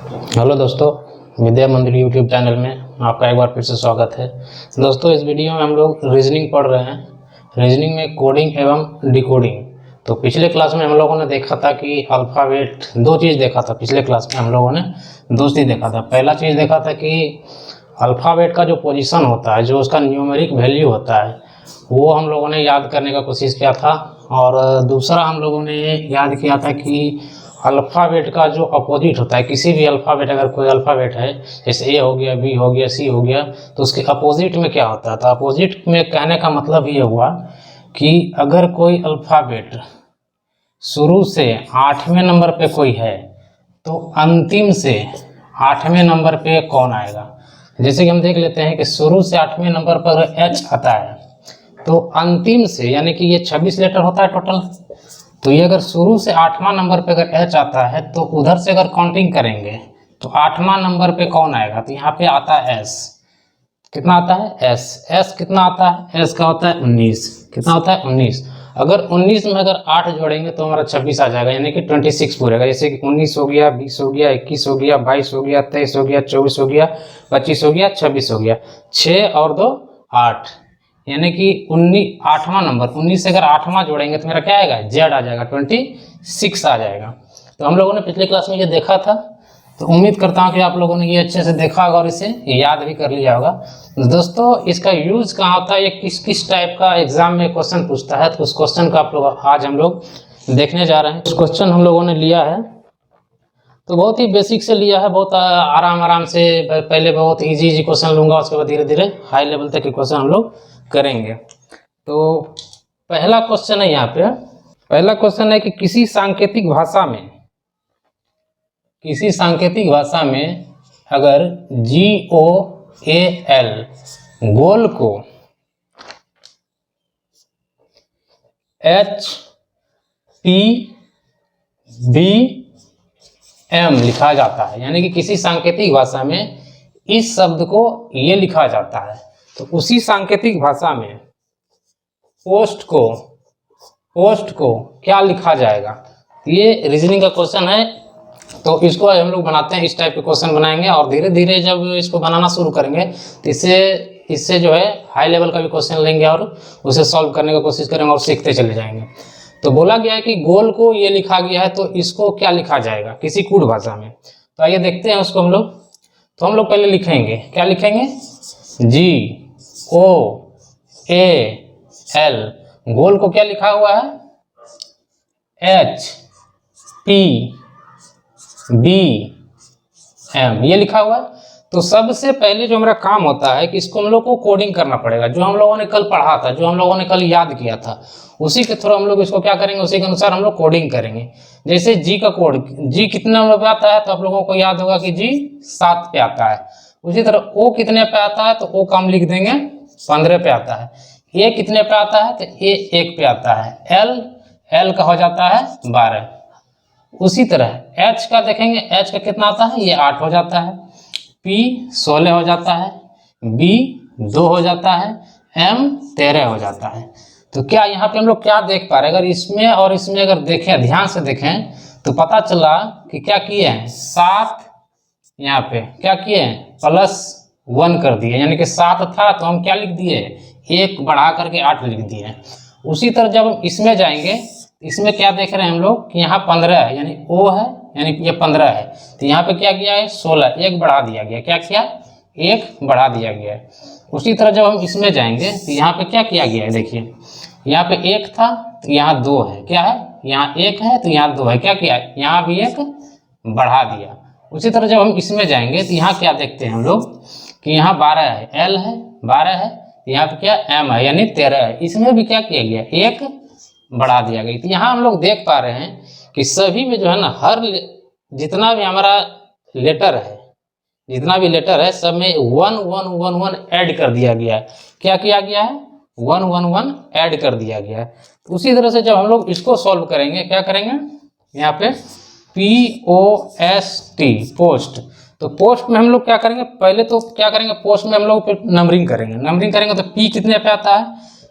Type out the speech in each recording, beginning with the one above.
Hello दोस्तों, विद्या मंदिर YouTube channel में आपका एक बार फिर से स्वागत है। दोस्तों, इस वीडियो में हम लोग रीजनिंग पढ़ रहे हैं। रीजनिंग में कोडिंग एवं डिकोडिंग। तो पिछले क्लास में हम लोगों ने देखा था कि अल्फ़ाबेट दो चीज़ देखा था। पिछले क्लास में हम लोगों ने दो चीज़ देखा था। पहला चीज़ देखा था कि अल्फ़ाबेट का जो पोजीशन होता है, जो उसका न्यूमेरिक वैल्यू होता है, वो हम लोगों ने याद करने का कोशिश किया था। और दूसरा हम लोगों ने याद किया था कि अल्फ़ाबेट का जो अपोजिट होता है, किसी भी अल्फ़ाबेट, अगर कोई अल्फ़ाबेट है जैसे ए हो गया, बी हो गया, सी हो गया, तो उसके अपोजिट में क्या होता है। तो अपोजिट में कहने का मतलब ये हुआ कि अगर कोई अल्फ़ाबेट शुरू से 8वें नंबर पे कोई है तो अंतिम से 8वें नंबर पे कौन आएगा। जैसे कि हम देख लेते हैं कि शुरू से 8वें नंबर पर एच आता है, तो अंतिम से, यानी कि ये 26 लेटर होता है टोटल, तो ये अगर शुरू से 8वां नंबर पे अगर एच आता है तो उधर से अगर काउंटिंग करेंगे तो 8वां नंबर पे कौन आएगा। तो यहाँ पे आता है एस। कितना आता है एस। एस कितना आता है, एस का होता है 19। कितना होता है 19। अगर 19 में अगर 8 जोड़ेंगे तो हमारा 26 आ जाएगा, यानी कि 26 पूरेगा। जैसे कि 19 हो गया, 20 हो गया, 21 हो गया, 22 हो गया, 23 हो गया, 24 हो गया, 25 हो गया, 26 हो गया। 6 और 2 8, यानी कि 8वां नंबर 19 से अगर 8वां जोड़ेंगे तो मेरा क्या आएगा, जेड आ जाएगा, 26 आ जाएगा। तो हम लोगों ने पिछले क्लास में ये देखा था। तो उम्मीद करता हूँ कि आप लोगों ने ये अच्छे से देखा होगा और इसे याद भी कर लिया होगा। दोस्तों, इसका यूज कहाँ होता है, ये किस किस टाइप का एग्जाम में क्वेश्चन पूछता है, तो उस क्वेश्चन का आप लोग आज हम लोग देखने जा रहे हैं। उस क्वेश्चन हम लोगों ने लिया है तो बहुत ही बेसिक से लिया है, बहुत आराम से। पहले बहुत इजी क्वेश्चन लूंगा, उसके बाद धीरे धीरे हाई लेवल तक के क्वेश्चन हम लोग करेंगे। तो पहला क्वेश्चन है यहाँ पे। पहला क्वेश्चन है कि किसी सांकेतिक भाषा में अगर GOAL गोल को HPBM लिखा जाता है, यानी कि किसी सांकेतिक भाषा में इस शब्द को ये लिखा जाता है, तो उसी सांकेतिक भाषा में पोस्ट को क्या लिखा जाएगा। ये रीजनिंग का क्वेश्चन है। तो इसको हम लोग बनाते हैं, इस टाइप के क्वेश्चन बनाएंगे और धीरे धीरे जब इसको बनाना शुरू करेंगे तो इससे जो है हाई लेवल का भी क्वेश्चन लेंगे और उसे सॉल्व करने की कोशिश करेंगे और सीखते चले जाएंगे। तो बोला गया है कि गोल को ये लिखा गया है, तो इसको क्या लिखा जाएगा किसी कूट भाषा में। तो आइए देखते हैं उसको हम लोग। तो हम लोग पहले लिखेंगे, क्या लिखेंगे, GOAL। गोल को क्या लिखा हुआ है, HPBM ये लिखा हुआ है। तो सबसे पहले जो हमारा काम होता है कि इसको हम लोग को कोडिंग करना पड़ेगा। जो हम लोगों ने कल पढ़ा था, जो हम लोगों ने कल याद किया था, उसी के थ्रू हम लोग इसको क्या करेंगे, उसी के अनुसार हम लोग कोडिंग करेंगे। जैसे जी का कोड, जी कितने नंबर पे आता है, तो आप लोगों को याद होगा कि जी 7 पे आता है। उसी तरह ओ कितने पे आता है, तो ओ का हम लिख देंगे 15 पे आता है। ए कितने पे आता है, तो ए 1 पे आता है। एल का हो जाता है 12। उसी तरह एच का देखेंगे, एच का कितना आता है, ये 8 हो जाता है। पी 16 हो जाता है, बी 2 हो जाता है, एम 13 हो जाता है। तो क्या यहाँ पे हम लोग क्या देख पा रहे हैं, अगर इसमें और इसमें अगर देखें, ध्यान से देखें, तो पता चला कि क्या किए हैं, 7 यहाँ पे क्या किए हैं, +1 कर दिए, यानी कि 7 था तो हम क्या लिख दिए, 1 बढ़ा करके 8 लिख दिए। उसी तरह जब हम इसमें जाएंगे, इसमें क्या देख रहे हैं हम लोग कि यहाँ 15 है, यानी ओ है, यानी कि ये 15 है। तो यहाँ पे क्या किया है, 16, 1 बढ़ा दिया गया। क्या किया, 1 बढ़ा दिया गया है। उसी तरह जब हम इसमें जाएंगे तो यहाँ पे क्या किया गया है, देखिए यहाँ पे 1 था तो यहाँ 2 है। क्या है, यहाँ 1 है तो यहाँ 2 है। क्या किया, यहाँ भी 1 बढ़ा दिया। उसी तरह जब हम इसमें जाएंगे तो यहाँ क्या देखते हैं हम लोग कि यहाँ 12 है, एल है 12 है, यहाँ पे क्या एम है, यानी 13 है। इसमें भी क्या किया गया, 1 बढ़ा दिया गया। तो यहाँ हम लोग देख पा रहे हैं कि सभी में जो है ना, हर जितना भी हमारा लेटर है, जितना भी लेटर है, सब में 1 1 1 1 ऐड कर दिया गया है। क्या किया गया है, 1 1 1 ऐड कर दिया गया है। उसी तरह से जब हम लोग इसको सॉल्व करेंगे, क्या करेंगे, यहाँ पे POST पोस्ट। तो पोस्ट में हम लोग क्या करेंगे, पहले तो क्या करेंगे, पोस्ट में हम लोग नंबरिंग करेंगे। तो P कितने पे आता है,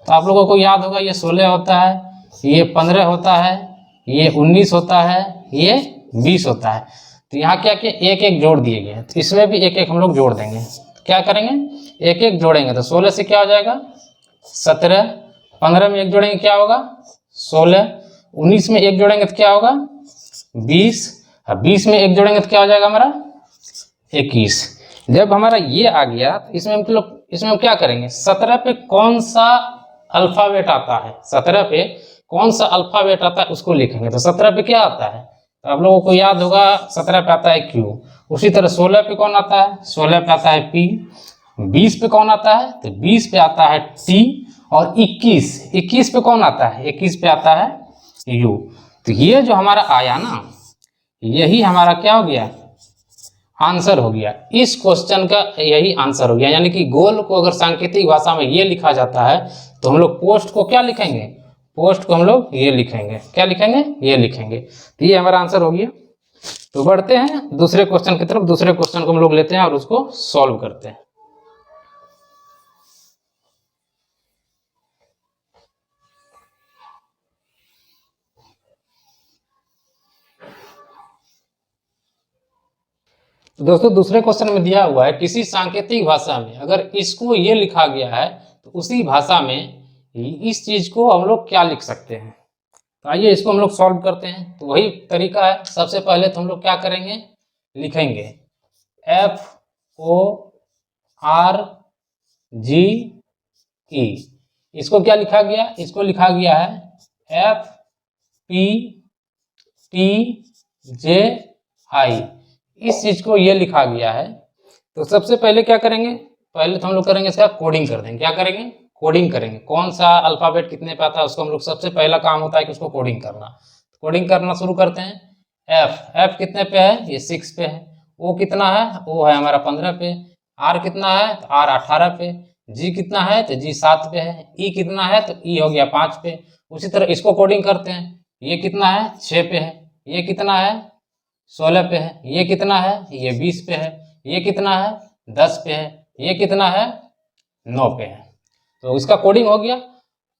तो आप लोगों को याद होगा ये 16 होता है, ये 15 होता है, ये 19 होता है, ये 20 होता है। तो यहाँ क्या किया, एक एक जोड़ दिए गए, तो इसमें भी एक एक हम लोग जोड़ देंगे। क्या करेंगे, एक एक जोड़ेंगे, तो 16 से क्या हो जाएगा 17, 15 में एक जोड़ेंगे क्या होगा 16, 19 में एक जोड़ेंगे तो क्या होगा 20, और 20 में एक जोड़ेंगे तो क्या हो जाएगा हमारा 21। जब हमारा ये आ गया तो इसमें हम क्या करेंगे, 17 पे कौन सा अल्फाबेट आता है, 17 पे कौन सा अल्फाबेट आता है उसको लिखेंगे। तो 17 पे क्या आता है, तो आप लोगों को याद होगा 17 पे आता है Q। उसी तरह 16 पे कौन आता है, 16 पे आता है P। 20 पे कौन आता है, तो 20 पे आता है T। और 21 पे कौन आता है, 21 पे आता है U। तो ये जो हमारा आया ना, यही हमारा क्या हो गया, आंसर हो गया। इस क्वेश्चन का यही आंसर हो गया। यानी कि गोल को अगर सांकेतिक भाषा में ये लिखा जाता है तो हम लोग पोस्ट को क्या लिखेंगे, पोस्ट को हम लोग ये लिखेंगे, क्या लिखेंगे, ये लिखेंगे। तो ये हमारा आंसर हो गया। तो बढ़ते हैं दूसरे क्वेश्चन की तरफ। दूसरे क्वेश्चन को हम लोग लेते हैं और उसको सॉल्व करते हैं। तो दोस्तों दूसरे क्वेश्चन में दिया हुआ है, किसी सांकेतिक भाषा में अगर इसको ये लिखा गया है तो उसी भाषा में इस चीज को हम लोग क्या लिख सकते हैं। तो आइए इसको हम लोग सॉल्व करते हैं। तो वही तरीका है, सबसे पहले तो हम लोग क्या करेंगे, लिखेंगे FORGE। इसको क्या लिखा गया, इसको लिखा गया है FPTJI। इस चीज को ये लिखा गया है। तो सबसे पहले क्या करेंगे, पहले तो हम लोग करेंगे इसका कोडिंग कर देंगे। क्या करेंगे, कोडिंग करेंगे। कौन सा अल्फाबेट कितने पे आता है उसको हम लोग, सबसे पहला काम होता है कि उसको कोडिंग करना। कोडिंग करना शुरू करते हैं। एफ कितने पे है, ये 6 पे है। ओ कितना है, ओ है हमारा 15 पे। आर कितना है, तो आर 18 पे। जी कितना है, तो जी 7 पे है। ई कितना है, तो ई हो गया 5 पे। उसी तरह इसको कोडिंग करते हैं। ये कितना है, 6 पे है। ये कितना है, 16 पे है। ये कितना है, ये 20 पे है। ये कितना है, 10 पे है। ये कितना है, 9 पे है। तो इसका कोडिंग हो गया।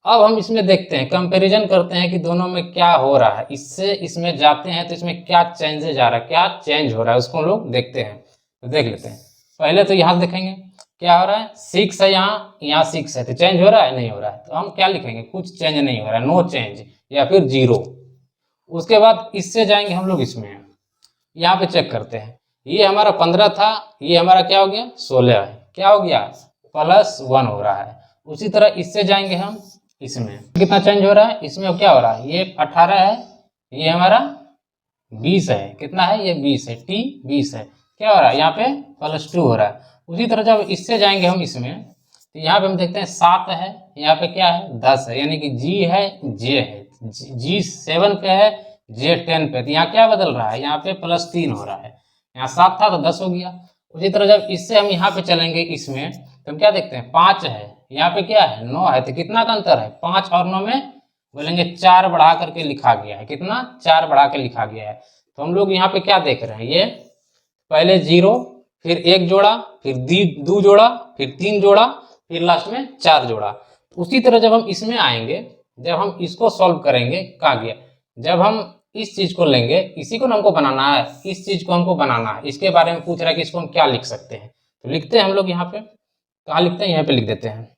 अब हम इसमें देखते हैं, कंपैरिजन करते हैं कि दोनों में क्या हो रहा है। इससे इसमें जाते हैं तो इसमें क्या चेंजेज आ रहा है, क्या चेंज हो रहा है उसको हम लोग देखते हैं। तो देख लेते हैं। पहले तो यहाँ देखेंगे क्या हो रहा है, 6 है, यहाँ 6 है, तो चेंज हो रहा है, नहीं हो रहा है। तो हम क्या लिखेंगे, कुछ चेंज नहीं हो रहा है, नो चेंज या फिर 0। उसके बाद इससे जाएंगे हम लोग इसमें, यहाँ पे चेक करते हैं। ये हमारा 15 था, ये हमारा क्या हो गया 16 है, क्या हो गया +1 हो रहा है। उसी तरह इससे जाएंगे हम, इसमें कितना चेंज हो रहा है, इसमें क्या हो रहा है, ये 18 है, ये हमारा 20 है। कितना है, ये 20 है, T 20 है। क्या हो रहा है, यहाँ पे +2 हो रहा है। उसी तरह जब इससे जाएंगे हम इसमें, तो यहाँ पे हम देखते हैं 7 है, यहाँ पे क्या है 10 है। यानी कि G है, J है, G 7 पे है, J 10 पे। तो यहाँ क्या बदल रहा है, यहाँ पे +3 हो रहा है। यहाँ 7 था तो 10 हो गया। उसी तरह जब इससे हम यहाँ पे चलेंगे इसमें, तो हम क्या देखते हैं 5 है, यहाँ पे क्या है 9 है। तो कितना का अंतर है, 5 और 9 में बोलेंगे 4 बढ़ा करके लिखा गया है। कितना, 4 बढ़ा के लिखा गया है। तो हम लोग यहाँ पे क्या देख रहे हैं, ये पहले 0, फिर 1 जोड़ा, फिर 2 जोड़ा, फिर 3 जोड़ा, फिर लास्ट में 4 जोड़ा। उसी तरह जब हम इसमें आएंगे, जब हम इसको सॉल्व करेंगे, कहाँ गया, जब हम इस चीज को लेंगे, इसी को हमको बनाना है, इस चीज को हमको बनाना है। इसके बारे में पूछ रहा है कि इसको हम क्या लिख सकते हैं। तो लिखते हैं हम लोग यहाँ पे, कहाँ लिखते हैं, यहाँ पे लिख देते हैं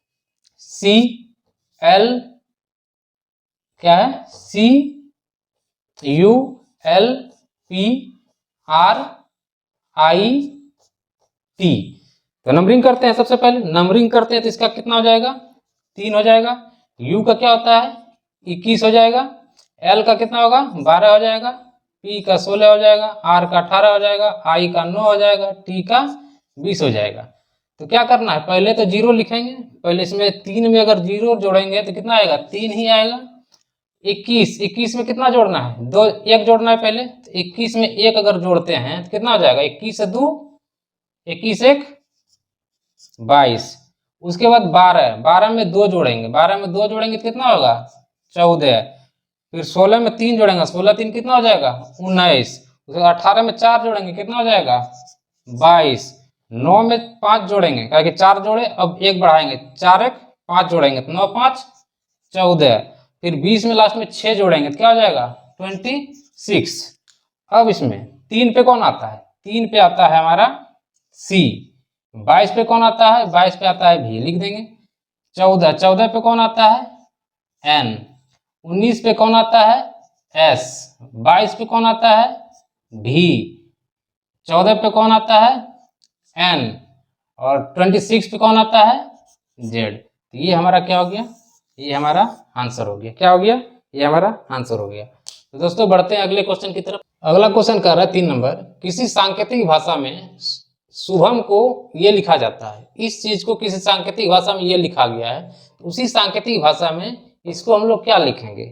CL, क्या है CULPRIT। तो नंबरिंग करते हैं। सबसे पहले नंबरिंग करते हैं तो इसका कितना हो जाएगा, 3 हो जाएगा। U का क्या होता है, 21 हो जाएगा। L का कितना होगा, 12 हो जाएगा। P का 16 हो जाएगा। R का 18 हो जाएगा। I का 9 हो जाएगा। T का 20 हो जाएगा। तो क्या करना है, पहले तो 0 लिखेंगे। पहले इसमें 3 में अगर 0 जोड़ेंगे तो कितना आएगा, 3 ही आएगा। 21 में कितना जोड़ना है, 1 जोड़ना है पहले। तो 21 में 1 अगर जोड़ते हैं तो कितना हो जाएगा, 21 से 2, 21 1 22। उसके बाद 12 में 2 जोड़ेंगे, 12 में 2 जोड़ेंगे तो कितना होगा 14। फिर 16 में 3 जोड़ेंगे, 16 3 कितना हो जाएगा 19। उसके बाद 18 में 4 जोड़ेंगे, कितना हो जाएगा 22। 9 में 5 जोड़ेंगे, क्या कि 4 जोड़े, अब 1 बढ़ाएंगे, 4 1 5 जोड़ेंगे तो 9 5 14। फिर 20 में लास्ट में 6 जोड़ेंगे तो क्या हो जाएगा 26। अब इसमें 3 पे कौन आता है? 3 पे आता है हमारा सी। 22 पे कौन आता है? 22 पे आता है भी, लिख देंगे। 14 पे कौन आता है? एन। 19 पे कौन आता है? एस। 22 पे कौन आता है? भी। 14 पे कौन आता है? एन। और 26 पे कौन आता है? जेड। तो ये हमारा क्या हो गया? ये हमारा आंसर हो गया। क्या हो गया? ये हमारा आंसर हो गया। तो दोस्तों बढ़ते हैं अगले क्वेश्चन की तरफ। अगला क्वेश्चन कर रहा है 3 नंबर। किसी सांकेतिक भाषा में शुभम को ये लिखा जाता है, इस चीज को किसी सांकेतिक भाषा में ये लिखा गया है, तो उसी सांकेतिक भाषा में इसको हम लोग क्या लिखेंगे?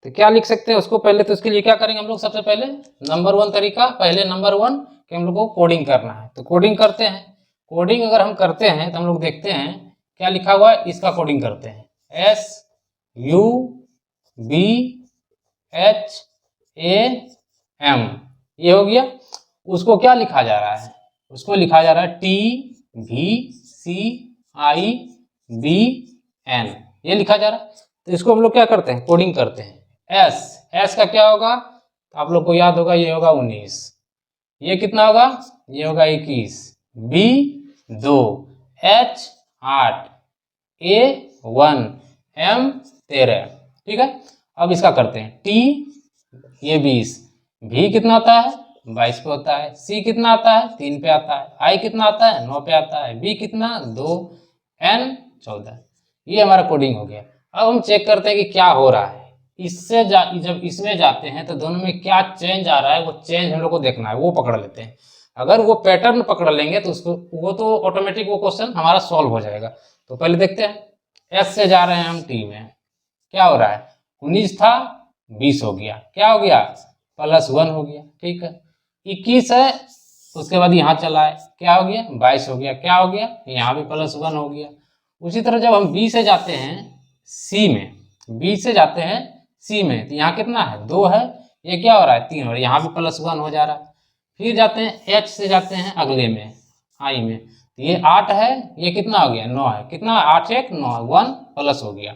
तो क्या लिख सकते हैं उसको? पहले तो इसके लिए क्या करेंगे हम लोग? सबसे पहले नंबर 1 तरीका, पहले नंबर 1 कि हम लोग को कोडिंग करना है। तो कोडिंग करते हैं। कोडिंग अगर हम करते हैं तो हम लोग देखते हैं क्या लिखा हुआ है, इसका कोडिंग करते हैं। SUBHAM, ये हो गया। उसको क्या लिखा जा रहा है? उसको लिखा जा रहा है TVCIBN, ये लिखा जा रहा है। तो इसको हम लोग क्या करते हैं? कोडिंग करते हैं। S का क्या होगा? तो आप लोग को याद होगा, ये होगा 19। ये कितना होगा? ये होगा 21। B 2, H 8, A 1, M 13। ठीक है, अब इसका करते हैं। T ये 20, V कितना आता है? 22 पे होता है। C कितना आता है? 3 पे आता है। I कितना आता है? 9 पे आता है। B कितना? 2, N 14। ये हमारा कोडिंग हो गया। अब हम चेक करते हैं कि क्या हो रहा है। इससे जब इसमें जाते हैं तो दोनों में क्या चेंज आ रहा है, वो चेंज हम लोग को देखना है, वो पकड़ लेते हैं। अगर वो पैटर्न पकड़ लेंगे तो उसको वो तो ऑटोमेटिक वो क्वेश्चन हमारा सॉल्व हो जाएगा। तो पहले देखते हैं। एस से जा रहे हैं हम टी में, क्या हो रहा है? 19 था 20 हो गया, क्या हो गया? +1 हो गया। ठीक है, 21 है, उसके बाद यहाँ चला है, क्या हो गया? 22 हो गया, क्या हो गया? यहाँ भी +1 हो गया। उसी तरह जब हम बी से जाते हैं सी में, बी से जाते हैं सी में, तो यहाँ कितना है? 2 है, ये क्या हो रहा है? 3 हो रहा है, यहाँ भी +1 हो जा रहा है। फिर जाते हैं एच से जाते हैं अगले में, आई में, तो ये 8 है, ये कितना हो गया? 9 है, कितना? 8 1 9, 1 प्लस हो गया।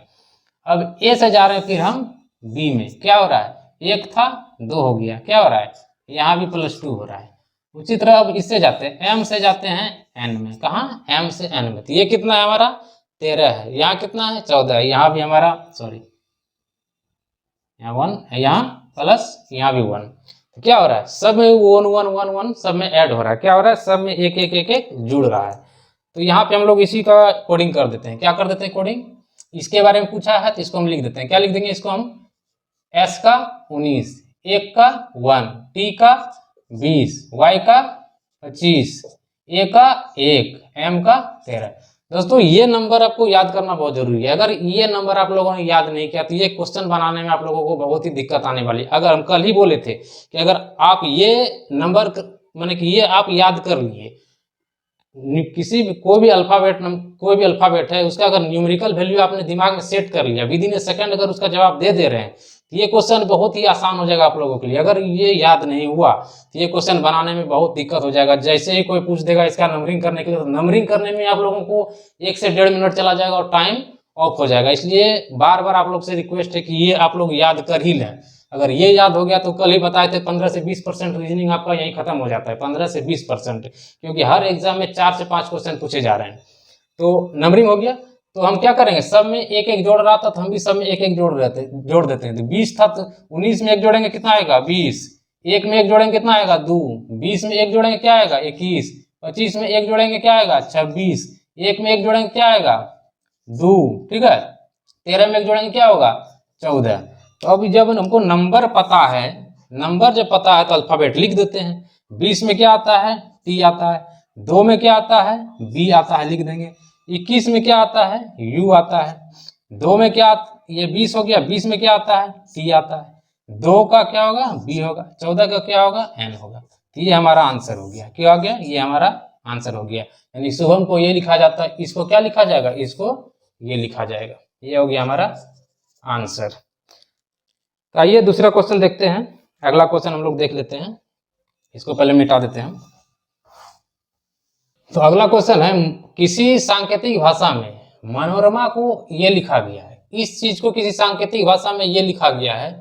अब ए से जा रहे हैं फिर हम बी में, क्या हो रहा है? 1 था 2 हो गया, क्या हो रहा है? यहाँ भी +2 हो रहा है। उसी तरह अब इससे जाते हैं, एम से जाते हैं एन में, कहाँ? एम से एन में, तो ये कितना है हमारा? 13 है, यहाँ कितना है? 14 है, यहाँ भी हमारा सॉरी यहाँ 1 है, यहाँ प्लस यहाँ भी 1। तो क्या हो रहा है? सब में 1 1 1 1 सब में ऐड हो रहा है, क्या हो रहा है? सब में 1 1 1 1 जुड़ रहा है। तो यहाँ पे हम लोग इसी का कोडिंग कर देते हैं। क्या कर देते हैं कोडिंग? इसके बारे में पूछा है तो इसको हम लिख देते हैं। क्या लिख देंगे इसको हम? S का 19, एक का 1, T का 20, Y का 25, A का 1, M का 13। दोस्तों ये नंबर आपको याद करना बहुत जरूरी है। अगर ये नंबर आप लोगों ने याद नहीं किया तो ये क्वेश्चन बनाने में आप लोगों को बहुत ही दिक्कत आने वाली है। अगर हम कल ही बोले थे कि अगर आप ये नंबर माने कि ये आप याद कर लिए, किसी भी कोई भी अल्फाबेट है, उसका अगर न्यूमेरिकल वैल्यू आपने दिमाग में सेट कर लिया, विद इन ए सेकंड अगर उसका जवाब दे दे रहे हैं, तो ये क्वेश्चन बहुत ही आसान हो जाएगा आप लोगों के लिए। अगर ये याद नहीं हुआ तो ये क्वेश्चन बनाने में बहुत दिक्कत हो जाएगा। जैसे ही कोई पूछ देगा इसका नंबरिंग करने के लिए, तो नंबरिंग करने में आप लोगों को 1 से 1.5 मिनट चला जाएगा और टाइम ऑफ हो जाएगा। इसलिए बार बार आप लोग से रिक्वेस्ट है कि ये आप लोग याद कर ही लें। अगर ये याद हो गया तो कल ही बताए थे 15 से 20% रीजनिंग आपका यहीं खत्म हो जाता है, 15 से 20%, क्योंकि हर एग्जाम में 4 से 5 क्वेश्चन पूछे जा रहे हैं। तो नंबरिंग हो गया, तो हम क्या करेंगे? सब में 1 1 जोड़ रहा था तो हम भी सब में 1 1 जोड़ देते हैं। तो 20 था तो 19 में 1 जोड़ेंगे, कितना आएगा? 20। 1 में 1 जोड़ेंगे, कितना आएगा? 2। 20 में 1 जोड़ेंगे, क्या आएगा? 21। 25 में 1 जोड़ेंगे, क्या आएगा? 26। 1 में 1 जोड़ेंगे, क्या आएगा? 2। ठीक है, 13 में 1 जोड़ेंगे, क्या होगा? 14। तो अभी जब हमको नंबर पता है, नंबर जब पता है तो अल्फाबेट लिख देते हैं। 20 में क्या आता है? टी आता है। 2 में क्या आता है? बी आता है, लिख देंगे। 21 में क्या आता है? यू आता है। 2 में क्या, ये 20 हो गया, 20 में क्या आता है? टी आता है। 2 का क्या होगा? बी होगा। 14 का क्या होगा? एन होगा। तो ये हमारा आंसर हो गया। क्या हो गया? ये हमारा आंसर हो गया। यानी शुभम को ये लिखा जाता है, इसको क्या लिखा जाएगा? इसको ये लिखा जाएगा। ये हो गया हमारा आंसर। तो आइए दूसरा क्वेश्चन देखते हैं। अगला क्वेश्चन हम लोग देख लेते हैं, इसको पहले मिटा देते हैं। तो अगला क्वेश्चन है, किसी सांकेतिक भाषा में मनोरमा को ये लिखा गया है, इस चीज को किसी सांकेतिक भाषा में ये लिखा गया है,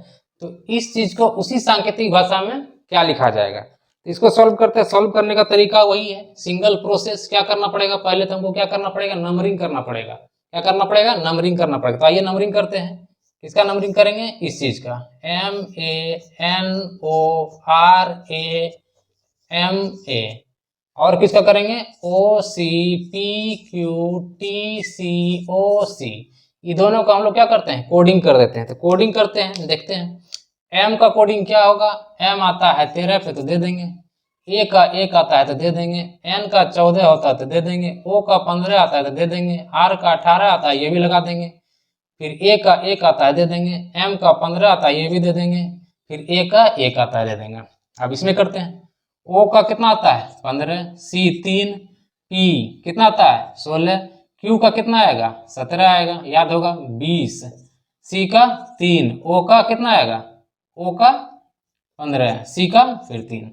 तो इस चीज को उसी सांकेतिक भाषा में क्या लिखा जाएगा? तो इसको सॉल्व करते हैं। सॉल्व करने का तरीका वही है, सिंगल प्रोसेस। क्या करना पड़ेगा, पहले तो हमको क्या करना पड़ेगा, नंबरिंग करना पड़ेगा। क्या करना पड़ेगा, नंबरिंग करना पड़ेगा। तो आइए नंबरिंग करते हैं। किसका नंबरिंग करेंगे, इस चीज का, MANORAMA। और किसका करेंगे, OCPQTCOC। ये दोनों का हम लोग क्या करते हैं, कोडिंग कर देते हैं। तो कोडिंग करते हैं, देखते हैं। M का कोडिंग क्या होगा, M आता है 13 पे तो दे देंगे, A का 1 आता है तो दे देंगे, N का 14 होता है तो दे देंगे, O का 15 आता है तो दे देंगे, R का 18 आता है ये भी लगा देंगे, फिर A का 1 आता है दे देंगे, M का 15 आता है ये भी दे देंगे, फिर A का 1 आता है दे देंगे। अब इसमें करते हैं, O का कितना आता है 15, C 3, P कितना आता है 16, Q का कितना आएगा 17 आएगा, याद होगा 20, C का 3, O का कितना आएगा, O का 15, C का फिर 3।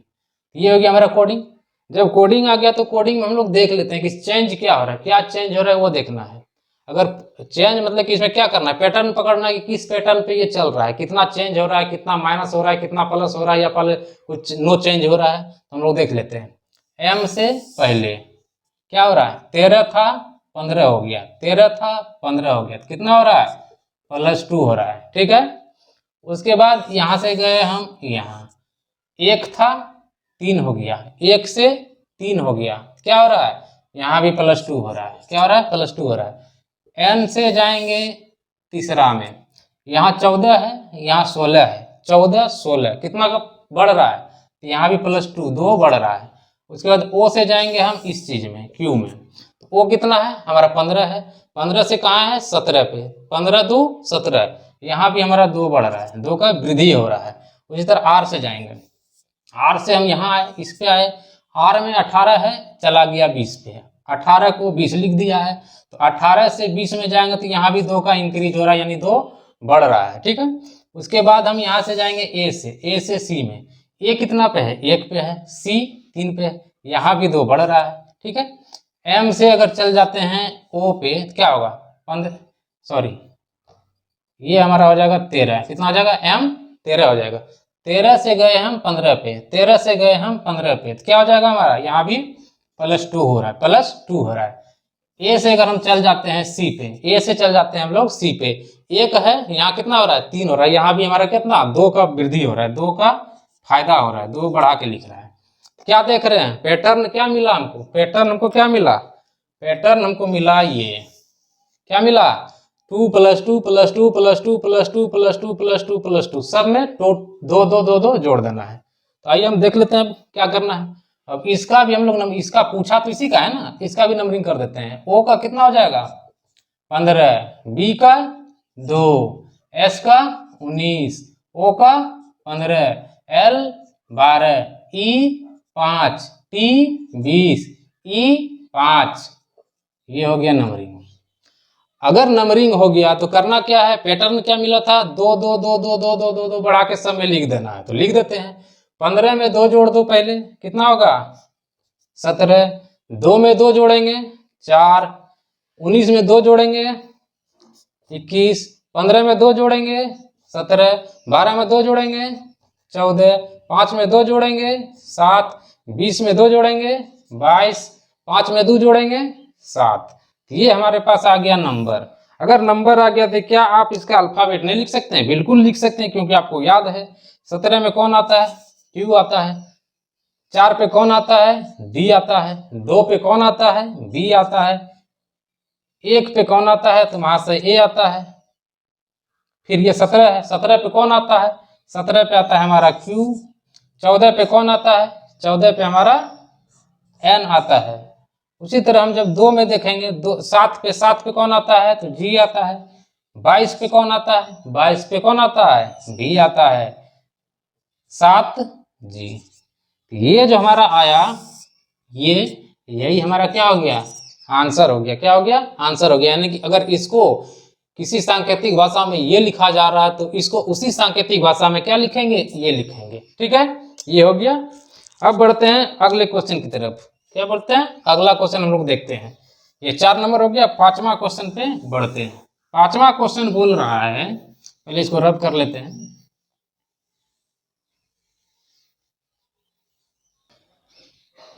ये हो गया हमारा कोडिंग। जब कोडिंग आ गया तो कोडिंग में हम लोग देख लेते हैं कि चेंज क्या हो रहा है, क्या चेंज हो रहा है वो देखना है। अगर चेंज मतलब कि इसमें क्या करना है, पैटर्न पकड़ना है कि किस पैटर्न पे ये चल रहा है, कितना चेंज हो रहा है, कितना माइनस हो रहा है, कितना प्लस हो रहा है, या पहले कुछ नो चेंज हो रहा है। तो हम लोग देख लेते हैं। M से पहले क्या हो रहा है, 13 था 15 हो गया, 13 था 15 हो गया, तो कितना हो रहा है +2 हो रहा है, ठीक है। उसके बाद यहां से गए हम, यहाँ 1 था 3 हो गया, 1 से 3 हो गया, क्या हो रहा है, यहाँ भी +2 हो रहा है, क्या हो रहा है +2 हो रहा है। N से जाएंगे तीसरा में, यहाँ 14 है यहाँ 16 है, 14 16 कितना का बढ़ रहा है, यहाँ भी +2 2 बढ़ रहा है। उसके बाद O से जाएंगे हम इस चीज में, Q में, तो O कितना है हमारा 15 है, 15 से कहाँ है 17 पे, 15 2 17, यहाँ भी हमारा 2 बढ़ रहा है, 2 का वृद्धि हो रहा है। उसी तरह R से जाएंगे, R से हम यहाँ आए, इस पे आए, R में 18 है चला गया 20 पे, 18 को 20 लिख दिया है, तो 18 से 20 में जाएंगे तो यहाँ भी 2 का इंक्रीज हो रहा है, यानी 2 बढ़ रहा है, ठीक है। उसके बाद हम यहाँ से जाएंगे A से C में, A कितना पे है 1 पे है, C 3 पे है, यहाँ भी 2 बढ़ रहा है, ठीक है। M से अगर चल जाते हैं O पे, क्या होगा 15, सॉरी ये हमारा हो जाएगा 13, कितना हो जाएगा M 13 हो जाएगा। 13 से गए हम 15 पे, 13 से गए हम 15 पे, तो क्या हो जाएगा हमारा, यहाँ भी +2 हो रहा है, +2 हो रहा है। A से अगर हम चल जाते हैं C पे, A से चल जाते हैं हम लोग C पे, 1 है यहाँ कितना हो रहा है 3 हो रहा है, यहाँ भी हमारा कितना 2 का वृद्धि हो रहा है, 2 का फायदा हो रहा है, 2 बढ़ा के लिख रहा है। क्या देख रहे हैं, पैटर्न क्या मिला हमको, पैटर्न हमको क्या मिला, पैटर्न हमको मिला ये, क्या मिला 2 + 2 + 2 + 2 + 2 + 2 + 2 + 2, सब में 2 2 2 2 जोड़ देना है। तो आइए हम देख लेते हैं क्या करना है। अब इसका भी हम लोग, इसका पूछा तो इसी का है ना, इसका भी नंबरिंग कर देते हैं। O का कितना हो जाएगा 15, B का 2, S का 19, O का 15, L 12, E 5, T 20, E 5। ये हो गया नंबरिंग। अगर नंबरिंग हो गया तो करना क्या है, पैटर्न क्या मिला था 2 2 2 2 2 2 2 2 बढ़ा के सब में लिख देना है, तो लिख देते हैं। 15 में 2 जोड़ दो पहले, कितना होगा 17, 2 में 2 जोड़ेंगे 4, 19 में 2 जोड़ेंगे 21, 15 में 2 जोड़ेंगे 17, 12 में 2 जोड़ेंगे 14, 5 में 2 जोड़ेंगे 7, 20 में 2 जोड़ेंगे 22, 5 में 2 जोड़ेंगे 7। ये हमारे पास आ गया नंबर। अगर नंबर आ गया तो क्या आप इसका अल्फाबेट नहीं लिख सकते हैं, बिल्कुल लिख सकते हैं, क्योंकि आपको याद है 17 में कौन आता है Q आता है, 4 पे कौन आता है D आता है, 2 पे कौन आता है B आता है, 1 पे कौन आता है तो वहां से A आता है। फिर ये 17 है, 17 पे कौन आता है, 17 पे आता है हमारा Q, 14 पे कौन आता है, 14 पे हमारा N आता है। उसी तरह हम जब 2 में देखेंगे, 7 पे कौन आता है तो G आता है, 22 पे कौन आता है, 22 पे कौन आता है B आता है, 7 G। ये जो हमारा आया, ये यही हमारा क्या हो गया आंसर हो गया, क्या हो गया आंसर हो गया। यानी कि अगर इसको किसी सांकेतिक भाषा में ये लिखा जा रहा है तो इसको उसी सांकेतिक भाषा में क्या लिखेंगे, ये लिखेंगे, ठीक है। ये हो गया। अब बढ़ते हैं अगले क्वेश्चन की तरफ। क्या बढ़ते हैं, अगला क्वेश्चन हम लोग देखते हैं। ये 4 नंबर हो गया, 5वां क्वेश्चन पे बढ़ते हैं। 5वां क्वेश्चन बोल रहा है, पहले इसको रब कर लेते हैं।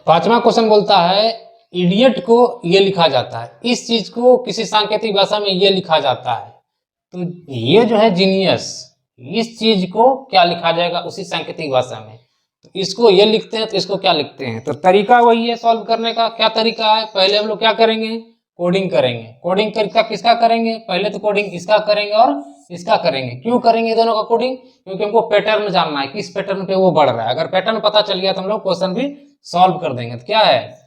पांचवा क्वेश्चन बोलता है इडियट को ये लिखा जाता है, इस चीज को किसी सांकेतिक भाषा में ये लिखा जाता है। तो ये जो है जीनियस, इस चीज को क्या लिखा जाएगा उसी सांकेतिक भाषा में, तो इसको ये लिखते हैं तो इसको क्या लिखते हैं। तो तरीका वही है सॉल्व करने का। क्या तरीका है, पहले हम लोग क्या करेंगे, कोडिंग करेंगे। कोडिंग तरीका किसका करेंगे, पहले तो कोडिंग इसका करेंगे और इसका करेंगे। क्यों करेंगे दोनों का कोडिंग, क्योंकि हमको पैटर्न जानना है, किस पैटर्न पे वो बढ़ रहा है। अगर पैटर्न पता चल गया तो हम लोग क्वेश्चन भी सॉल्व कर देंगे। तो क्या है,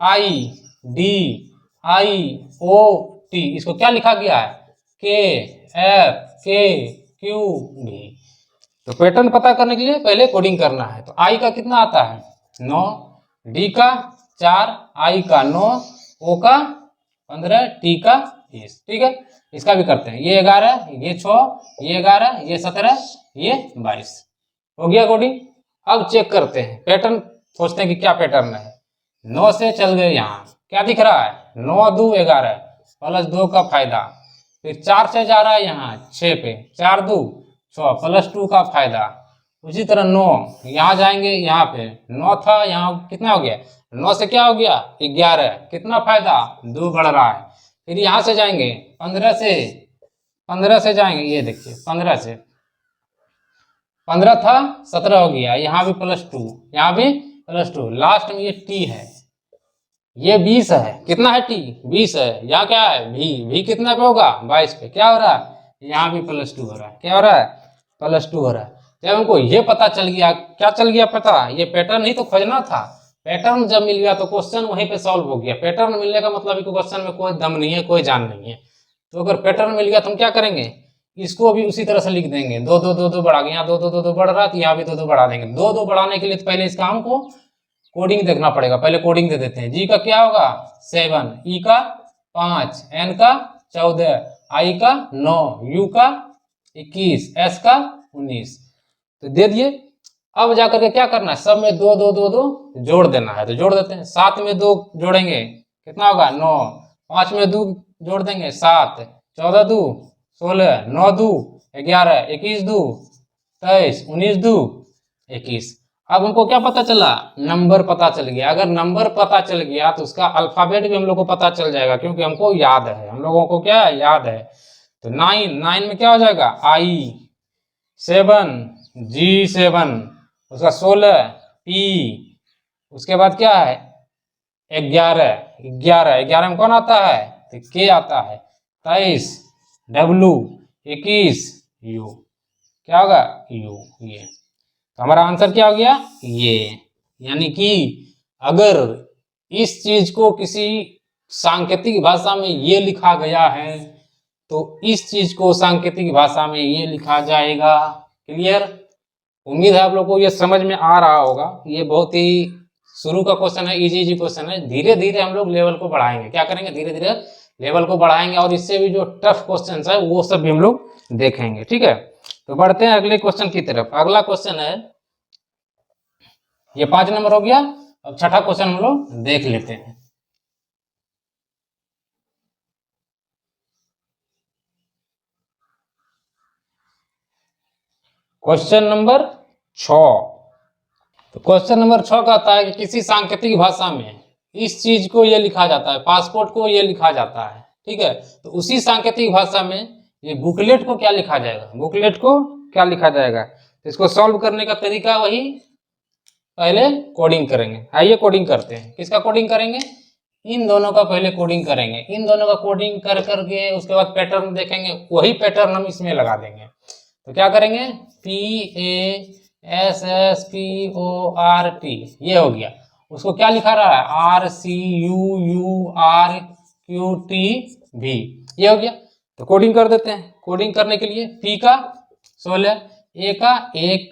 I D I O T, इसको क्या लिखा गया है, के एफ के क्यू डी। तो पैटर्न पता करने के लिए पहले कोडिंग करना है। तो आई का कितना आता है 9, डी का 4, आई का 9, ओ का 15, टी का 20। ठीक है, इसका भी करते हैं। ये 11, ये 6, ये 11, ये 17, ये 22 हो गया कोडिंग। अब चेक करते हैं पैटर्न, सोचते हैं कि क्या पैटर्न है। 9 से चल गए, यहाँ क्या दिख रहा है 9 2 11 प्लस 2 का फायदा। फिर 4 से जा रहा है यहाँ 6 पे, 4 2 6 प्लस 2 का फायदा। उसी तरह 9 यहाँ जाएंगे, यहाँ पे 9 था, यहाँ कितना हो गया 9 से क्या हो गया 11, कितना फायदा 2 बढ़ रहा है। फिर यहाँ से जाएंगे 15 से जाएंगे, ये देखिए 15 से 15 था 17 हो गया, यहाँ भी प्लस 2, यहाँ भी प्लस 2, लास्ट में ये टी है, ये 20 है। कितना है टी 20 है। यहाँ क्या है भी कितना पे होगा 22 पे। क्या हो रहा है यहाँ भी प्लस 2 हो रहा है। क्या हो रहा है प्लस 2 हो रहा है। जब हमको ये पता चल गया, क्या चल गया पता, ये पैटर्न ही तो खोजना था। पैटर्न जब मिल गया तो क्वेश्चन वहीं पे सॉल्व हो गया। पैटर्न मिलने का मतलब क्वेश्चन में कोई दम नहीं है, कोई जान नहीं है। तो अगर पैटर्न मिल गया तो हम क्या करेंगे, इसको भी उसी तरह से लिख देंगे। 2 2 2 2 बढ़ा गया, यहाँ 2 2 2 2 बढ़ रहा, तो यहाँ भी 2 2 बढ़ा देंगे। 2 2 बढ़ाने के लिए तो पहले इसका हमको कोडिंग देखना पड़ेगा। पहले कोडिंग दे देते हैं। जी का क्या होगा 7, ई का 5, एन का 14, आई का 9, यू का 21, एस का 19। तो दे दिए। अब जाकर के क्या करना है, सब में 2 2 2 2 जोड़ देना है। तो जोड़ देते हैं। 7 में 2 जोड़ेंगे कितना होगा 9, 5 में 2 जोड़ देंगे 7, 14 2 16, 9 2 11, 21 2 23, 19 2 21। अब हमको क्या पता चला, नंबर पता चल गया। अगर नंबर पता चल गया तो उसका अल्फाबेट भी हम लोग को पता चल जाएगा, क्योंकि हमको याद है, हम लोगों को क्या है याद है। तो 9 में क्या हो जाएगा आई 7, जी 7, उसका 16 पी, उसके बाद क्या है 11 में कौन आता है तो के आता है, 23 डब्लू, 21 यू। क्या होगा यू। ये तो हमारा आंसर क्या हो गया ये। यानी कि अगर इस चीज को किसी सांकेतिक भाषा में ये लिखा गया है तो इस चीज को सांकेतिक भाषा में ये लिखा जाएगा। क्लियर, उम्मीद है आप लोग को ये समझ में आ रहा होगा। ये बहुत ही शुरू का क्वेश्चन है, इजी क्वेश्चन है। धीरे धीरे हम लोग लेवल को बढ़ाएंगे। क्या करेंगे, धीरे धीरे लेवल को बढ़ाएंगे और इससे भी जो टफ क्वेश्चन है वो सब भी हम लोग देखेंगे। ठीक है, तो बढ़ते हैं अगले क्वेश्चन की तरफ। अगला क्वेश्चन है, ये 5 नंबर हो गया। अब छठा क्वेश्चन हम लोग देख लेते हैं। Question number 6। तो क्वेश्चन नंबर 6 कहता है कि किसी सांकेतिक भाषा में इस चीज को ये लिखा जाता है, पासपोर्ट को ये लिखा जाता है। ठीक है, तो उसी सांकेतिक भाषा में ये बुकलेट को क्या लिखा जाएगा, बुकलेट को क्या लिखा जाएगा। तो इसको सॉल्व करने का तरीका वही, पहले कोडिंग करेंगे। आइए कोडिंग करते हैं। किसका कोडिंग करेंगे, इन दोनों का पहले कोडिंग करेंगे। इन दोनों का कोडिंग कर करके उसके बाद पैटर्न देखेंगे, वही पैटर्न हम इसमें लगा देंगे। तो क्या करेंगे, PASSPORT, ये हो गया। उसको क्या लिखा रहा है RCUURQTV, ये हो गया। तो कोडिंग कर देते हैं। कोडिंग करने के लिए P का 16, A का 1,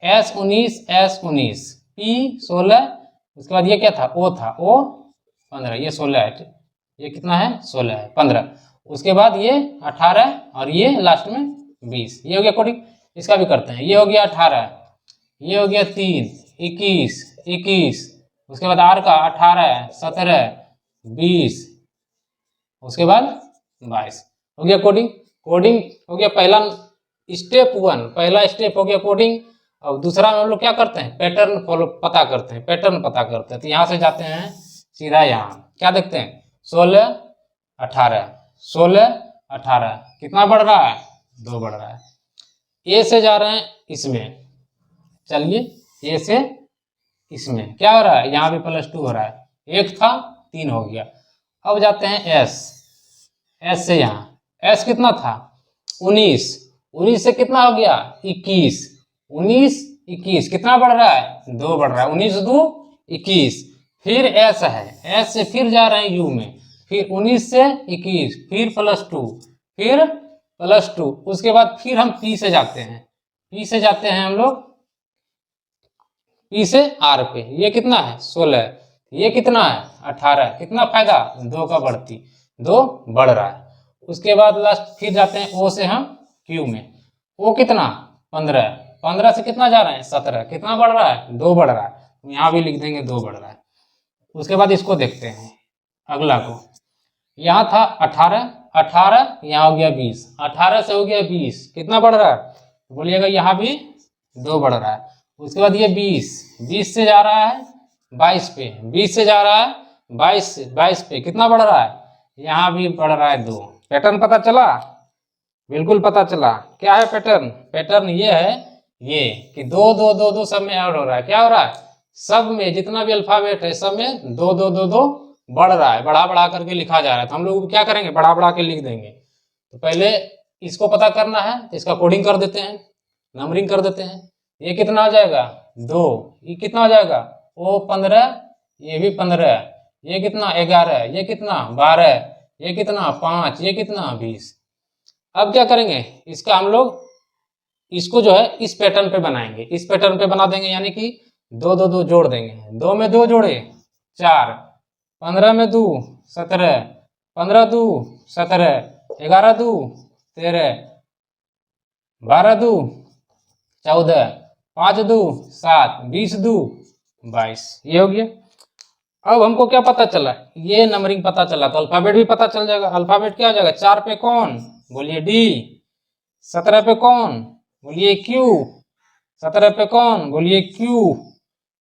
S19 S19, P 16, उसके बाद ये क्या था O था, O 15, ये 16 है, ये कितना है 16 है 15, उसके बाद ये 18 और ये लास्ट में 20। ये हो गया कोडिंग। इसका भी करते हैं। ये हो गया 18, ये हो गया 3 21 21, उसके बाद R का 18 17 20, उसके बाद 22 हो गया कोडिंग। कोडिंग हो गया पहला स्टेप 1, पहला स्टेप हो गया कोडिंग। अब दूसरा में हम लोग क्या करते हैं, पैटर्न फॉलो पता करते हैं, पैटर्न पता करते हैं। तो यहाँ से जाते हैं सीधा यहाँ, क्या देखते हैं 16 18 16 18 कितना बढ़ रहा है 2 बढ़ रहा है। ए से जा रहे हैं इसमें, चलिए ए से इसमें क्या हो रहा है, यहाँ भी +2 हो रहा है, 1 था 3 हो गया। अब जाते हैं एस, एस से यहाँ, एस कितना था 19, 19 से कितना हो गया 21, 19 21 कितना बढ़ रहा है 2 बढ़ रहा है, 19 2 21। फिर एस है, एस से फिर जा रहे हैं यू में, फिर 19 से 21 फिर +2 फिर +2, उसके बाद फिर हम पी से जाते हैं, पी से जाते हैं हम लोग पी से आर पे, ये कितना है 16, ये कितना है 18, कितना फायदा 2 का बढ़ती, 2 बढ़ रहा है। उसके बाद लास्ट फिर जाते हैं ओ से हम क्यू में, ओ कितना 15, 15 से कितना जा रहे हैं 17, कितना बढ़ रहा है 2 बढ़ रहा है, यहाँ भी लिख देंगे 2 बढ़ रहा है। उसके बाद इसको देखते हैं अगला को, यहाँ था 18, 18 यहाँ हो गया 20, 18 से हो गया 20 कितना बढ़ रहा है, बोलिएगा यहाँ भी 2 बढ़ रहा है। उसके बाद ये 20, 20 से जा रहा है 22 पे, 20 से जा रहा है 22 पे कितना बढ़ रहा है, यहाँ भी बढ़ रहा है 2। पैटर्न पता चला, बिल्कुल पता चला। क्या है पैटर्न, पैटर्न ये है ये कि 2 2 2 2 सब में ऐड हो रहा है, क्या हो रहा है सब में जितना भी अल्फाबेट है सब में 2 2 2 2 बढ़ रहा है, बढ़ा बढ़ा करके लिखा जा रहा है। तो हम लोग क्या करेंगे बढ़ा बढ़ा के लिख देंगे। तो पहले इसको पता करना है, तो इसका कोडिंग कर देते हैं, नंबरिंग कर देते हैं। ये कितना हो जाएगा 2, ये कितना हो जाएगा ओ 15, ये भी 15, ये कितना 11, ये कितना 12, ये कितना 5, ये कितना 20। अब क्या करेंगे इसका हम लोग इसको जो है इस पैटर्न पे बनाएंगे, इस पैटर्न पे बना देंगे, यानी कि 2 2 2 जोड़ देंगे, 2 में 2 जोड़े 4, 15 में 2 17, 15 2 17, 11 2 13, 12 2 14, 5 2 7, 20 2 22, ये हो गया। अब हमको क्या पता चला, ये नंबरिंग पता चला, तो अल्फाबेट भी पता चल जाएगा। अल्फाबेट क्या हो जाएगा 4 पे कौन, बोलिए डी, 17 पे कौन, बोलिए क्यू, 17 पे कौन, बोलिए क्यू,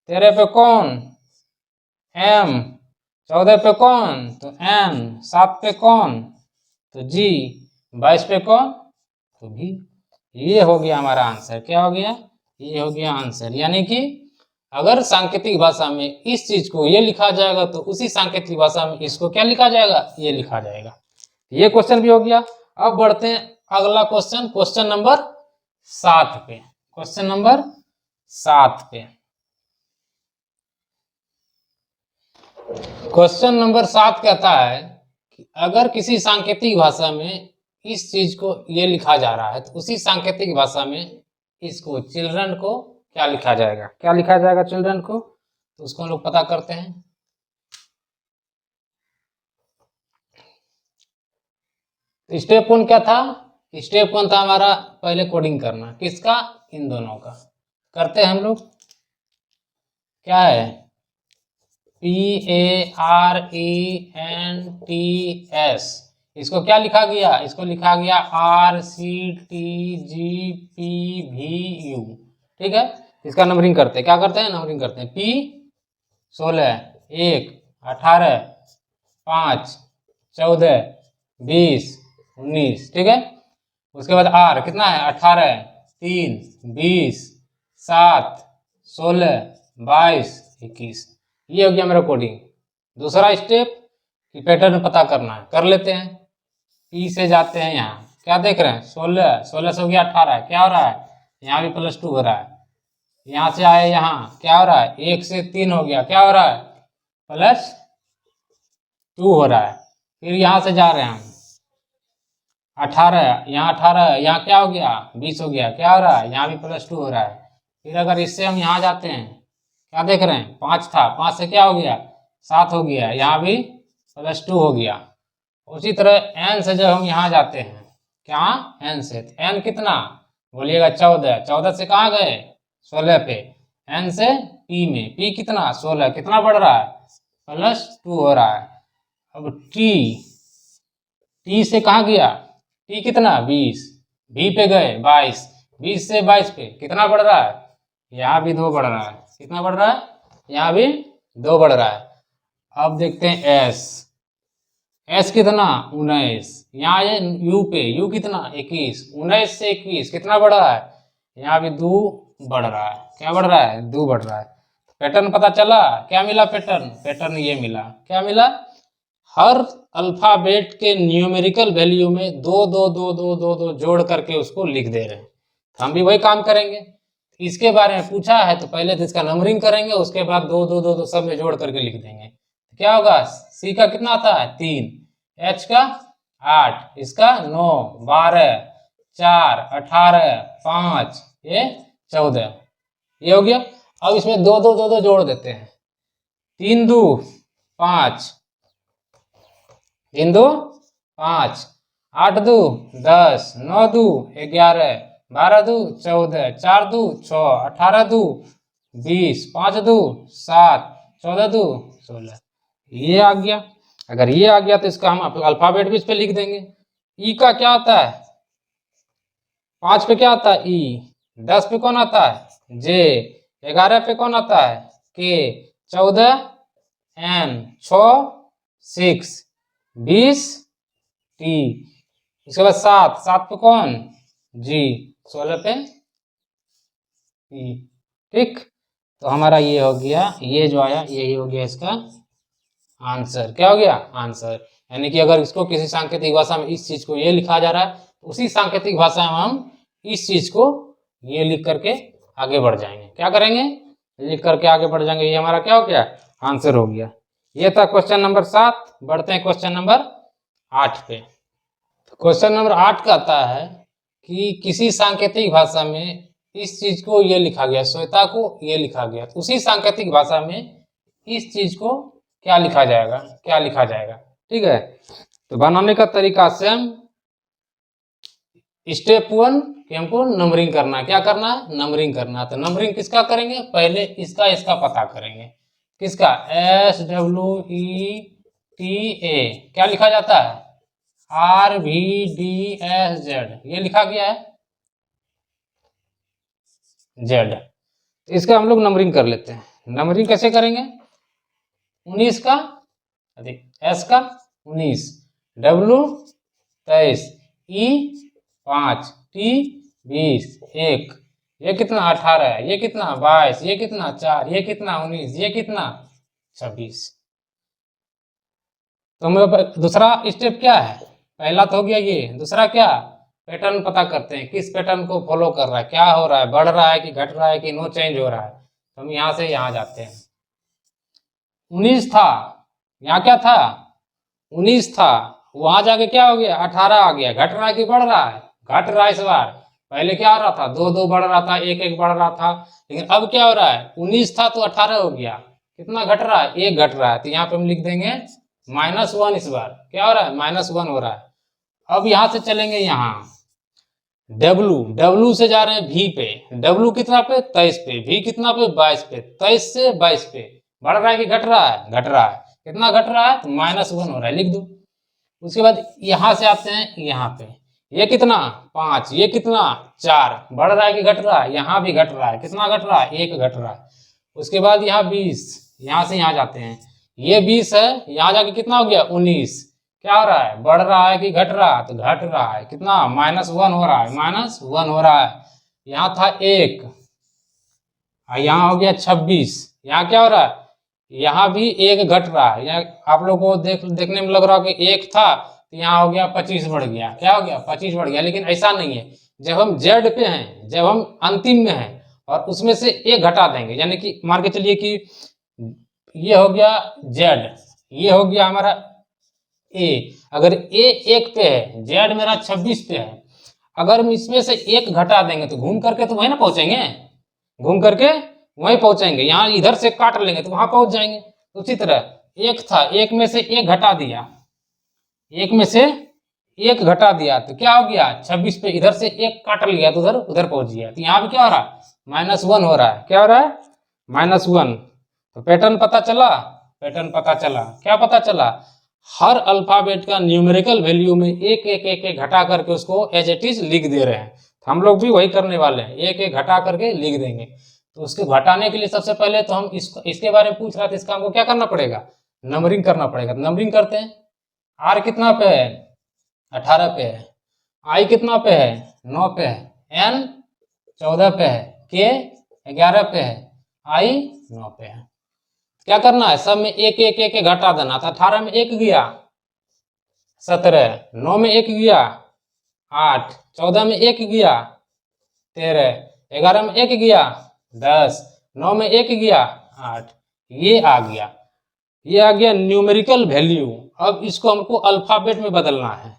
13 पे कौन एम, 14 पे कौन तो एन, 7 पे कौन तो जी, 22 पे कौन तो भी। ये हो गया हमारा आंसर, क्या हो गया ये हो गया आंसर। यानी कि अगर सांकेतिक भाषा में इस चीज को ये लिखा जाएगा तो उसी सांकेतिक भाषा में इसको क्या लिखा जाएगा ये लिखा जाएगा। ये क्वेश्चन भी हो गया। अब बढ़ते हैं अगला क्वेश्चन, क्वेश्चन नंबर 7 पे, क्वेश्चन नंबर 7 पे। क्वेश्चन नंबर 7 कहता है कि अगर किसी सांकेतिक भाषा में इस चीज को ये लिखा जा रहा है तो उसी सांकेतिक भाषा में इसको चिल्ड्रन को क्या लिखा जाएगा, क्या लिखा जाएगा चिल्ड्रन को, तो उसको हम लोग पता करते हैं। स्टेप 1 क्या था, स्टेप 1 था हमारा पहले कोडिंग करना, किसका इन दोनों का। करते हैं हम लोग, क्या है PARENTS, इसको क्या लिखा गया, इसको लिखा गया RCTGPVU, ठीक है। इसका नंबरिंग करते हैं, क्या करते हैं नंबरिंग करते हैं, P 16 1 18 5 14 20 19, ठीक है। उसके बाद R कितना है 18 3 20 7 16 22 21, ये हो गया मेरा कोडिंग। दूसरा स्टेप कि पैटर्न पता करना है, कर लेते हैं। P से जाते हैं यहाँ, क्या देख रहे हैं 16, 16 से हो गया 18, क्या हो रहा है यहाँ भी +2 हो रहा है। यहाँ से आए यहाँ क्या हो रहा है 1 से 3 हो गया, क्या हो रहा है +2 हो रहा है। फिर यहाँ से जा रहे हैं हम 18, यहाँ 18, यहाँ क्या हो गया 20 हो गया, क्या हो रहा है यहाँ भी +2 हो रहा है। फिर अगर इससे हम यहाँ जाते हैं, क्या देख रहे हैं 5 था, 5 से क्या हो गया 7 हो गया, यहाँ भी +2 हो गया। उसी तरह n से जब हम यहाँ जाते हैं, क्या n से, n कितना बोलिएगा 14, 14 से कहाँ गए 16 पे, n से p में, p कितना 16, कितना बढ़ रहा है +2 हो रहा है। अब t से कहाँ गया, t कितना 20, v पे गए 22, 20 से 22 पे कितना बढ़ रहा है यहाँ भी 2 बढ़ रहा है। कितना बढ़ रहा है? यहाँ भी 2 बढ़ रहा है। अब देखते हैं एस। एस कितना? 19। यहाँ ये यू पे, यू कितना? 21। 19 से 21 कितना बढ़ रहा है? यहाँ भी 2 बढ़ रहा है। क्या बढ़ रहा है? 2 बढ़ रहा है। पैटर्न पता चला? क्या मिला पैटर्न? पैटर्न ये मिला। क्या मिला? हर अल्फाबेट के न्यूमेरिकल वैल्यू में 2 2 2 2 2 2 जोड़ करके उसको लिख दे रहे हैं। हम भी वही काम करेंगे। इसके बारे में पूछा है तो पहले तो इसका नंबरिंग करेंगे, उसके बाद 2 2 2 2 सब में जोड़ करके लिख देंगे। क्या होगा? सी का कितना आता है? 3, एच का 8, इसका 9, 12, 4, 18, 5, ये 14। ये हो गया। अब इसमें 2 2 2 2 जोड़ देते हैं। 3 2 5, 3 2 5, 8 2 10, 9 2 11, 12 2 14, 4 2 6, 18 2 20, 5 2 7, 14 2 16। ये आ गया। अगर ये आ गया तो इसका हम अल्फाबेट भी इस पे लिख देंगे। ई का क्या आता है? 5 पे क्या आता है? ई। 10 पे कौन आता है? जे। 11 पे कौन आता है? के। 14 एन। 6 6, 20 टी। इसके बाद 7 पे कौन? जी। 16 पे टी। ठीक, तो हमारा ये हो गया, ये जो आया यही हो गया इसका आंसर। क्या हो गया? आंसर। यानी कि अगर इसको किसी सांकेतिक भाषा में इस चीज को ये लिखा जा रहा है तो उसी सांकेतिक भाषा में हम इस चीज को ये लिख करके आगे बढ़ जाएंगे। क्या करेंगे? लिख करके आगे बढ़ जाएंगे। ये हमारा क्या हो गया? आंसर हो गया। ये था क्वेश्चन नंबर 7। बढ़ते हैं क्वेश्चन नंबर 8 पे। तो क्वेश्चन नंबर 8 का आता है कि किसी सांकेतिक भाषा में इस चीज को ये लिखा गया, श्वेता को ये लिखा गया, तो उसी सांकेतिक भाषा में इस चीज को क्या लिखा जाएगा? क्या लिखा जाएगा? ठीक है, तो बनाने का तरीका सेम। स्टेप 1 कि हमको नंबरिंग करना है। क्या करना है? नंबरिंग करना है। तो नंबरिंग किसका करेंगे? पहले इसका पता करेंगे। किसका? SWETA। क्या लिखा जाता है? RVDSZ। ये लिखा गया है Z। इसका हम लोग नंबरिंग कर लेते हैं। नंबरिंग कैसे करेंगे? 19 का, S का 19, W 23, E 5, T 20, 1, ये कितना? 18, ये कितना? 22, ये कितना? 4, ये कितना? 19, ये कितना? 26। तो हमें दूसरा स्टेप क्या है? पहला तो हो गया ये। दूसरा क्या? पैटर्न पता करते हैं। किस पैटर्न को फॉलो कर रहा है? क्या हो रहा है? बढ़ रहा है कि घट रहा है कि नो चेंज हो रहा है? तो हम यहाँ से यहाँ जाते हैं। 19 था, यहाँ क्या था? 19 था, वहां जाके क्या हो गया? 18 आ गया। घट रहा है कि बढ़ रहा है? घट रहा है इस बार। पहले क्या हो रहा था? 2 2 बढ़ रहा था, 1 1 बढ़ रहा था, लेकिन अब क्या हो रहा है? 19 था तो 18 हो गया। कितना घट रहा है? 1 घट रहा है। तो यहाँ पे हम लिख देंगे -1 इस बार। क्या हो रहा है? -1 हो रहा है। अब यहां से चलेंगे यहाँ W से जा रहे हैं V पे। W कितना पे? 23 पे। V कितना पे? 22 पे। 23 से 22 पे बढ़ रहा है कि घट रहा है? घट रहा है। कितना घट रहा है? तो -1 हो रहा है, लिख दो। उसके बाद यहां से आते हैं यहाँ पे। ये कितना? 5, ये कितना? 4। बढ़ रहा है कि घट रहा है? यहाँ भी घट रहा है। कितना घट रहा है? 1 घट रहा है। उसके बाद यहाँ 20, यहाँ से यहाँ जाते हैं। ये 20 है, यहाँ जाके कितना हो गया? 19। क्या हो रहा है? बढ़ रहा है कि घट रहा है? तो घट रहा है। कितना? -1 हो रहा है। -1 हो रहा है। यहाँ था 1, यहाँ हो गया 26। यहाँ क्या हो रहा है? यहाँ भी 1 घट रहा है। यहाँ आप लोग को देखने में लग रहा है कि 1 था तो यहाँ हो गया 25 बढ़ गया। क्या हो गया? 25 बढ़ गया, लेकिन ऐसा नहीं है। जब हम Z पे हैं, जब हम अंतिम में हैं और उसमें से 1 घटा देंगे, यानी कि मान के चलिए कि ये हो गया Z, ये हो गया हमारा A। अगर A 1 पे है, Z मेरा 26 पे है, अगर हम इसमें से 1 घटा देंगे तो घूम करके तो वहीं ना पहुंचेंगे, घूम करके वहीं पहुंचेंगे। यहाँ इधर से काट लेंगे तो वहां पहुंच जाएंगे। उसी तरह 1 था, 1 में से 1 घटा दिया, 1 में से 1 घटा दिया तो क्या हो गया? 26 पे इधर से 1 काट लिया तो उधर पहुंच गया। तो यहाँ भी क्या हो रहा है? -1 हो रहा है। क्या हो रहा है? -1। तो पैटर्न पता चला? पैटर्न पता चला। क्या पता चला? हर अल्फाबेट का न्यूमेरिकल वैल्यू में 1 1 1 1 घटा करके उसको एज इट इज लिख दे रहे हैं। हम लोग भी वही करने वाले हैं, 1 1 घटा करके लिख देंगे। तो उसको घटाने के लिए सबसे पहले तो हम इसके बारे में पूछ रहा था, इसका हमको क्या करना पड़ेगा, नंबरिंग करना पड़ेगा। नंबरिंग करते हैं। आर कितना पे है, 18 पे है। आई कितना पे है, 9 पे है। एन 14 पे है। के 11 पे है। आई 9 पे है। क्या करना है, सब में एक एक एक घटा देना। तो 18 में 1 गया 17, 9 में 1 गया 8, 14 में 1 गया 13, 11 में 1 गया 10, 9 में 1 गया 8। ये आ गया न्यूमेरिकल वैल्यू। अब इसको हमको अल्फाबेट में बदलना है।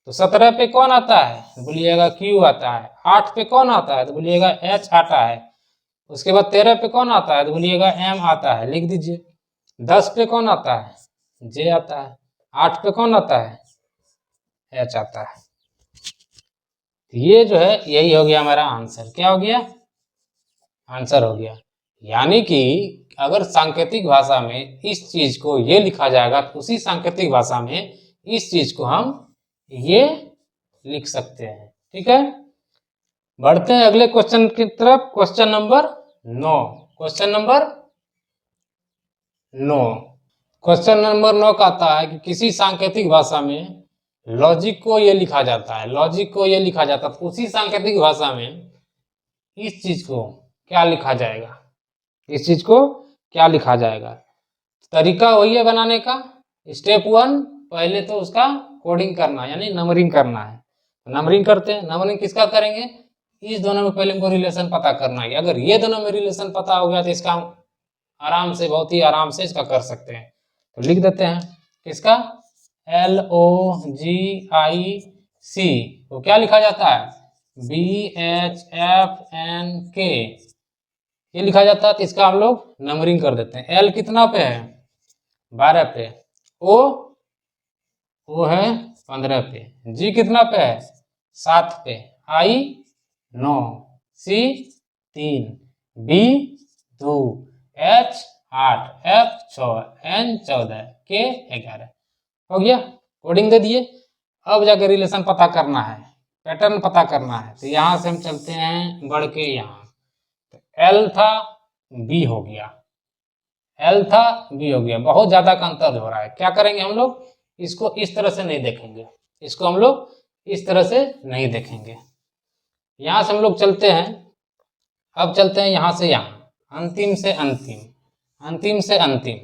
तो 17 पे कौन आता है, तो बोलिएगा क्यू आता है। 8 पे कौन आता है, तो बोलिएगा एच आता है। उसके बाद 13 पे कौन आता है, तो बोलिएगा एम आता है, लिख दीजिए। 10 पे कौन आता है, जे आता है। 8 पे कौन आता है, एच आता है। ये जो है यही हो गया हमारा आंसर। क्या हो गया, आंसर हो गया। यानी कि अगर सांकेतिक भाषा में इस चीज को ये लिखा जाएगा तो उसी सांकेतिक भाषा में इस चीज को हम ये लिख सकते हैं। ठीक है, बढ़ते हैं अगले क्वेश्चन की तरफ। Question number 9। Question number 9। Question number 9 कहता है कि किसी सांकेतिक भाषा में लॉजिक को ये लिखा जाता है, लॉजिक को ये लिखा जाता है। तो उसी सांकेतिक भाषा में इस चीज को क्या लिखा जाएगा, इस चीज को क्या लिखा जाएगा। तरीका वही है बनाने का। स्टेप 1, पहले तो उसका कोडिंग करना यानी नंबरिंग करना है। नंबरिंग करते हैं। नंबरिंग किसका करेंगे, इस दोनों में पहले हमको रिलेशन पता करना है। अगर ये दोनों में रिलेशन पता हो गया तो इसका हम आराम से, बहुत ही आराम से इसका कर सकते हैं। तो लिख देते हैं किसका, LOGIC वो क्या लिखा जाता है, BHFNK ये लिखा जाता है। तो इसका हम लोग नंबरिंग कर देते हैं। L कितना पे है, 12 पे। O है 15 पे। G कितना पे है, 7 पे। I 9, C 3, B 2, H 8, F 6, N 14, K 11। हो गया, कोडिंग दे दिए। अब जाकर रिलेशन पता करना है, पैटर्न पता करना है। तो यहां से हम चलते हैं बढ़ के यहाँ। तो L था B हो गया, L था B हो गया। बहुत ज्यादा का अंतर हो रहा है। क्या करेंगे हम लोग, इसको इस तरह से नहीं देखेंगे, इसको हम लोग इस तरह से नहीं देखेंगे। यहां से हम लोग चलते हैं। अब चलते हैं यहां से यहाँ, अंतिम से अंतिम, अंतिम से अंतिम।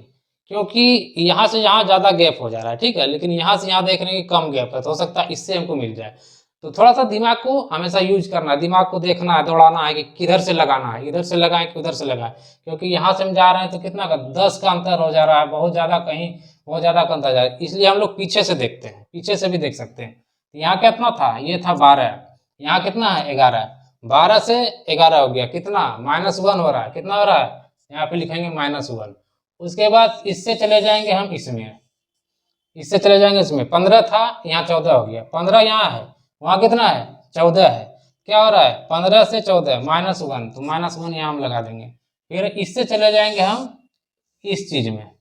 क्योंकि यहाँ से यहाँ ज्यादा गैप हो जा रहा है, ठीक है, लेकिन यहाँ से यहाँ देख रहे हैं कि कम गैप है, तो हो सकता है इससे हमको मिल जाए। तो थोड़ा सा दिमाग को हमेशा यूज करना है, दिमाग को देखना है, दौड़ाना है कि किधर से लगाना है, इधर से लगाएं कि उधर से लगाएं। क्योंकि यहाँ से हम जा रहे हैं तो कितना का 10 का अंतर हो जा रहा है, बहुत ज्यादा, कहीं बहुत ज्यादा का अंतर जा रहा है। इसलिए हम लोग पीछे से देखते हैं, पीछे से भी देख सकते हैं। यहाँ कितना था, ये था 12, यहाँ कितना है 11, 12 से 11 हो गया, कितना -1 हो रहा है। कितना हो रहा है, यहाँ पे लिखेंगे -1। उसके बाद इससे चले जाएंगे हम इसमें, इससे चले जाएंगे इसमें। 15 था, यहाँ 14 हो गया। 15 यहाँ है, वहाँ कितना है, 14 है। क्या हो रहा है, 15 से 14 -1, तो -1 यहाँ हम लगा देंगे। फिर इससे चले जाएंगे हम इस चीज में,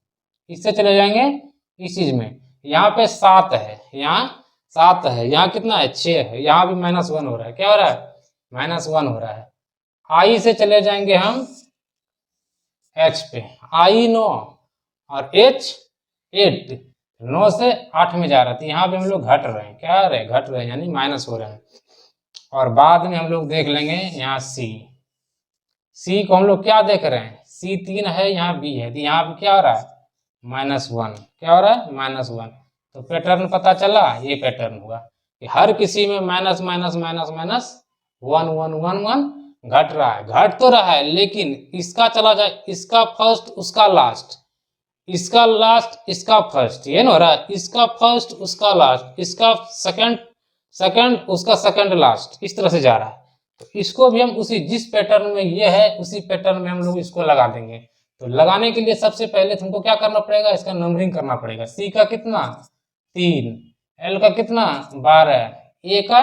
इससे चले जाएंगे इस चीज में। यहाँ पे 7 है, यहाँ 7 है, यहाँ कितना है 6 है, यहाँ भी -1 हो रहा है। क्या हो रहा है, -1 हो रहा है। आई से चले जाएंगे हम H पे, I 9 और H 8, 9 से 8 में जा रहा था। यहाँ पे हम लोग घट रहे हैं, क्या रहे, घट रहे हैं, यानी माइनस हो रहे हैं। और बाद में हम लोग देख लेंगे यहाँ C को हम लोग क्या देख रहे हैं, C 3 है, यहाँ B है, तो यहाँ पे क्या हो रहा है, -1। क्या हो रहा है, -1। तो पैटर्न पता चला, ये पैटर्न हुआ कि हर किसी में माइनस माइनस माइनस माइनस 1 1 1 1 घट रहा है, घट तो रहा है, लेकिन इसका चला जाए, इसका फर्स्ट उसका लास्ट, इसका लास्ट इसका फर्स्ट, ये ना हो रहा है, इसका फर्स्ट उसका लास्ट, इसका सेकंड सेकंड उसका सेकंड लास्ट, इस तरह से जा रहा है। तो इसको भी हम उसी, जिस पैटर्न में ये है उसी पैटर्न में हम लोग इसको लगा देंगे। तो लगाने के लिए सबसे पहले तुमको क्या करना पड़ेगा, इसका नंबरिंग करना पड़ेगा। C का कितना 3, L का कितना 12, A का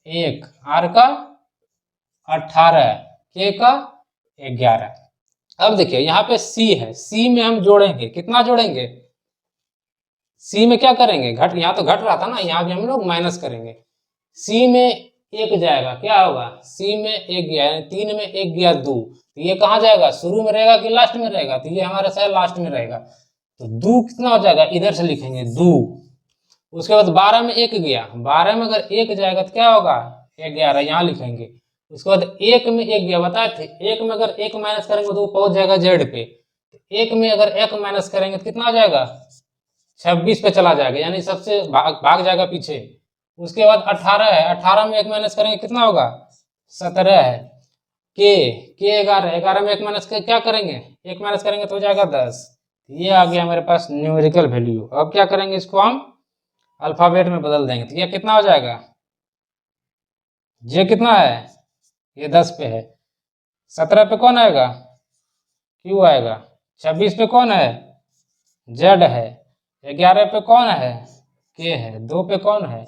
1, R का 18, K का 11। अब देखिए यहाँ पे C है, C में हम जोड़ेंगे, कितना जोड़ेंगे, C में क्या करेंगे, घट, यहाँ तो घट रहा था ना, यहाँ भी हम लोग माइनस करेंगे। C में 1 जाएगा, क्या होगा, C में 1 गया, 3 में 1 गया 2, तो ये कहाँ जाएगा, शुरू में रहेगा कि लास्ट में रहेगा, तो ये हमारा शायद लास्ट में रहेगा। तो दू कितना हो जाएगा, इधर से लिखेंगे दू। उसके बाद 12 में 1 गया, 12 में अगर 1 जाएगा तो क्या होगा 11, यहाँ लिखेंगे। उसके बाद 1 में 1 गया, बताए थे 1 में अगर 1 माइनस करेंगे तो वो पहुंच जाएगा जेड पे। 1 में अगर 1 माइनस करेंगे तो कितना हो जाएगा 26 पे चला जाएगा, यानी सबसे भाग जाएगा पीछे। उसके बाद 18 है, 18 में 1 माइनस करेंगे कितना होगा 17 है। के 11, 11 में 1 माइनस क्या करेंगे 1 माइनस करेंगे तो हो जाएगा 10। ये आ गया हमारे पास न्यूमेरिकल वैल्यू। अब क्या करेंगे, इसको हम अल्फाबेट में बदल देंगे। तो ये कितना हो जाएगा, ये कितना है, ये 10 पे है। 17 पे कौन आएगा, क्यू आएगा। 26 पे कौन है, जेड है। 11 पे कौन है, के है। 2 पे कौन है,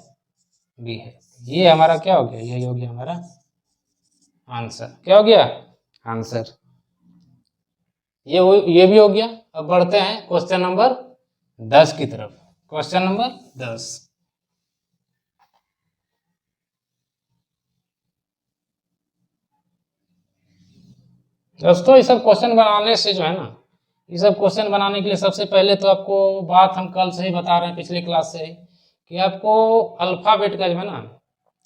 बी है। ये हमारा क्या हो गया, यही हो गया हमारा आंसर। क्या हो गया आंसर, ये भी हो गया। अब बढ़ते हैं क्वेश्चन नंबर 10 की तरफ। क्वेश्चन नंबर 10, दोस्तों ये सब क्वेश्चन बनाने से जो है ना, ये सब क्वेश्चन बनाने के लिए सबसे पहले तो आपको बात हम कल से ही बता रहे हैं, पिछली क्लास से, कि आपको अल्फाबेट का जो है ना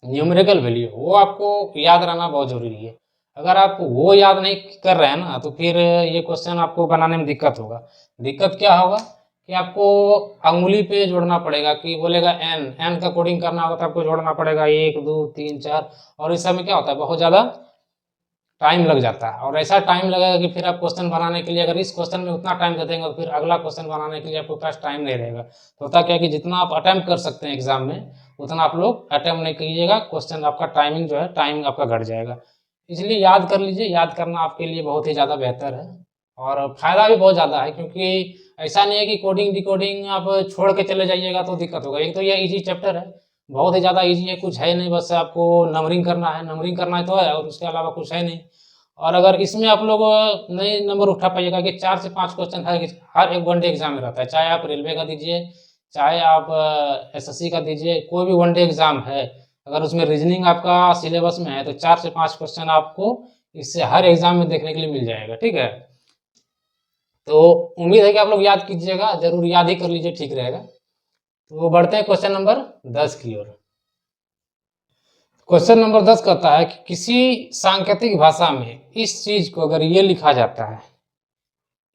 न्यूमेरिकल वैल्यू वो आपको याद रहना बहुत जरूरी है। अगर आप वो याद नहीं कर रहे हैं ना तो फिर ये क्वेश्चन आपको बनाने में दिक्कत होगा। दिक्कत क्या होगा कि आपको अंगुली पे जोड़ना पड़ेगा, कि बोलेगा एन का कोडिंग करना होगा तो आपको जोड़ना पड़ेगा 1 2 3 4, और इस समय क्या होता है बहुत ज़्यादा टाइम लग जाता है। और ऐसा टाइम लगेगा कि फिर आप क्वेश्चन बनाने के लिए, अगर इस क्वेश्चन में उतना टाइम दे देंगे तो फिर अगला क्वेश्चन बनाने के लिए आपके पास टाइम नहीं रहेगा। तो होता क्या कि जितना आप अटेम्प्ट कर सकते हैं एग्जाम में उतना आप लोग अटेम्प्ट नहीं कीजिएगा, क्वेश्चन आपका टाइमिंग जो है टाइम आपका घट जाएगा। इसलिए याद कर लीजिए, याद करना आपके लिए बहुत ही ज़्यादा बेहतर है और फायदा भी बहुत ज़्यादा है, क्योंकि ऐसा नहीं है कि कोडिंग डिकोडिंग आप छोड़ के चले जाइएगा तो दिक्कत होगा। एक तो ये इजी चैप्टर है, बहुत ही ज़्यादा इजी है, कुछ है नहीं, बस आपको नंबरिंग करना है, नंबरिंग करना है तो है, और उसके अलावा कुछ है नहीं। और अगर इसमें आप लोग नए नंबर उठा पाइएगा कि 4 से 5 क्वेश्चन हर एक वनडे एग्जाम में रहता है, चाहे आप रेलवे का दीजिए, चाहे आप एसएससी का दीजिए, कोई भी वनडे एग्जाम है, अगर उसमें रीजनिंग आपका सिलेबस में है तो 4 से 5 क्वेश्चन आपको इससे हर एग्जाम में देखने के लिए मिल जाएगा। ठीक है, तो उम्मीद है कि आप लोग याद कीजिएगा, जरूर याद ही कर लीजिए, ठीक रहेगा। तो बढ़ते हैं क्वेश्चन नंबर 10 की ओर। क्वेश्चन नंबर 10 कहता है कि किसी सांकेतिक भाषा में इस चीज को अगर ये लिखा जाता है,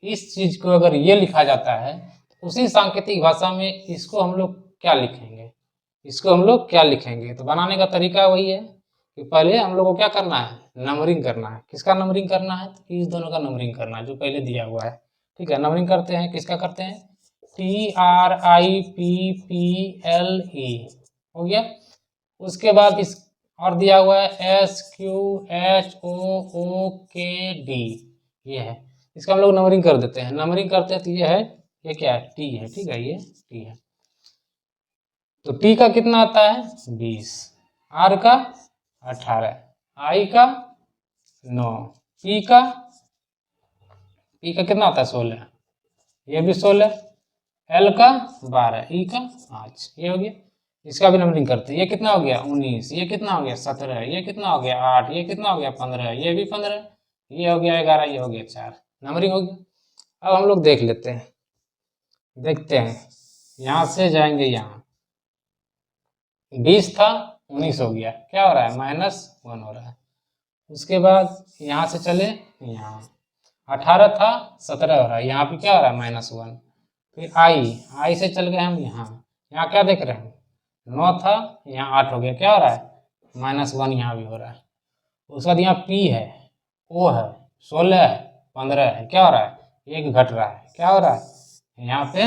इस चीज को अगर ये लिखा जाता है, उसी सांकेतिक भाषा में इसको हम लोग क्या लिखेंगे, इसको हम लोग क्या लिखेंगे। तो बनाने का तरीका वही है कि पहले हम लोग को क्या करना है, नंबरिंग करना है। किसका नंबरिंग करना है, इस दोनों का नंबरिंग करना है जो पहले दिया हुआ है। ठीक है, नंबरिंग करते हैं, किसका करते हैं, TRIPPLE हो गया। उसके बाद इस और दिया हुआ है SQHOOKD, ये है, इसका हम लोग नंबरिंग कर देते हैं। नंबरिंग करते हैं तो ये है, ये क्या है, टी है। ठीक है, ये टी है। तो टी का कितना आता है 20, आर का 18, आई का 9, पी का कितना आता है 16, ये भी 16, एल का 12, ई का 5, ये हो गया। इसका भी नंबरिंग करते हैं। ये कितना हो गया 19, ये कितना हो गया 17, ये कितना हो गया 8, ये कितना हो गया 15, ये भी 15, ये हो गया 11, ये हो गया 4, नंबरिंग हो गया। अब हम लोग देख लेते हैं, देखते हैं, यहाँ से जाएंगे, यहाँ 20 था 19 हो गया, क्या हो रहा है -1 हो रहा है। उसके बाद यहाँ से चले, यहाँ 18 था 17 हो रहा है, यहाँ पे क्या हो रहा है -1। फिर आई से चल गए हम यहाँ क्या देख रहे हैं 9 था, यहाँ 8 हो गया, क्या हो रहा है -1, यहाँ भी हो रहा है। उसके बाद यहाँ पी है, ओ है, 16 है, 15 है, क्या हो रहा है 1 घट रहा है, क्या हो रहा है यहाँ पे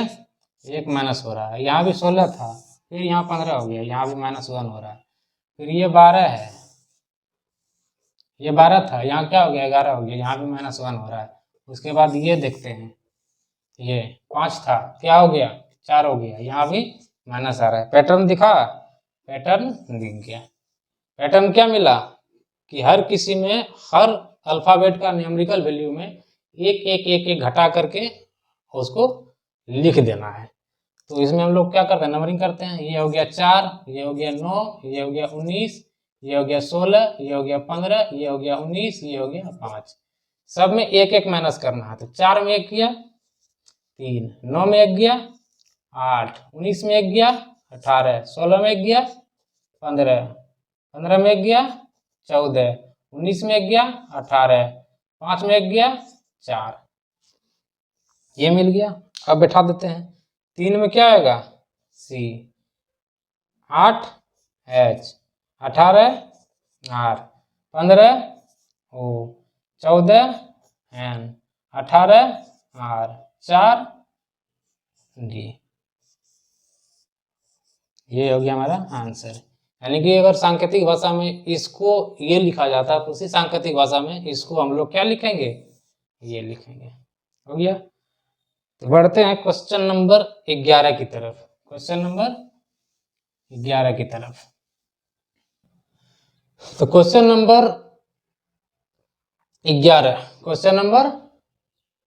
1 माइनस हो रहा है। यहाँ भी 16 था, फिर यहाँ 15 हो गया, यहाँ भी -1 हो रहा है। फिर ये 12 है, ये 12 था, यहाँ क्या हो गया 11 हो गया, यहाँ भी -1 हो रहा है। उसके बाद ये देखते हैं, ये 5 था, क्या हो गया 4 हो गया, यहाँ भी माइनस आ रहा है। पैटर्न दिखा, पैटर्न दिख गया। पैटर्न क्या मिला कि हर किसी में, हर अल्फाबेट का न्यूमेरिकल वैल्यू में एक घटा करके उसको लिख देना है। तो इसमें हम लोग क्या करते हैं, नंबरिंग करते हैं। ये हो गया 4, ये हो गया 9, ये हो गया 19, ये हो गया 16, ये हो गया 15, ये हो गया 19, ये हो गया 5। सब में एक एक माइनस करना है। तो 4 में 1 गया 3, 9 में 1 गया 8, 19 में 1 गया 18, 16 में 1 गया 15, 15 में 1 गया 14, 19 में 1 गया 18, 5 में 1 गया 4, ये मिल गया। अब बैठा देते हैं। 3 में क्या आएगा C, 8 H, 18 R, 15 O, 14 N, 18 R, 4 D। ये हो गया हमारा आंसर। यानी कि अगर सांकेतिक भाषा में इसको ये लिखा जाता है तो उसी सांकेतिक भाषा में इसको हम लोग क्या लिखेंगे, ये लिखेंगे। हो गया। तो बढ़ते हैं क्वेश्चन नंबर 11 की तरफ। क्वेश्चन नंबर 11 की तरफ। तो क्वेश्चन नंबर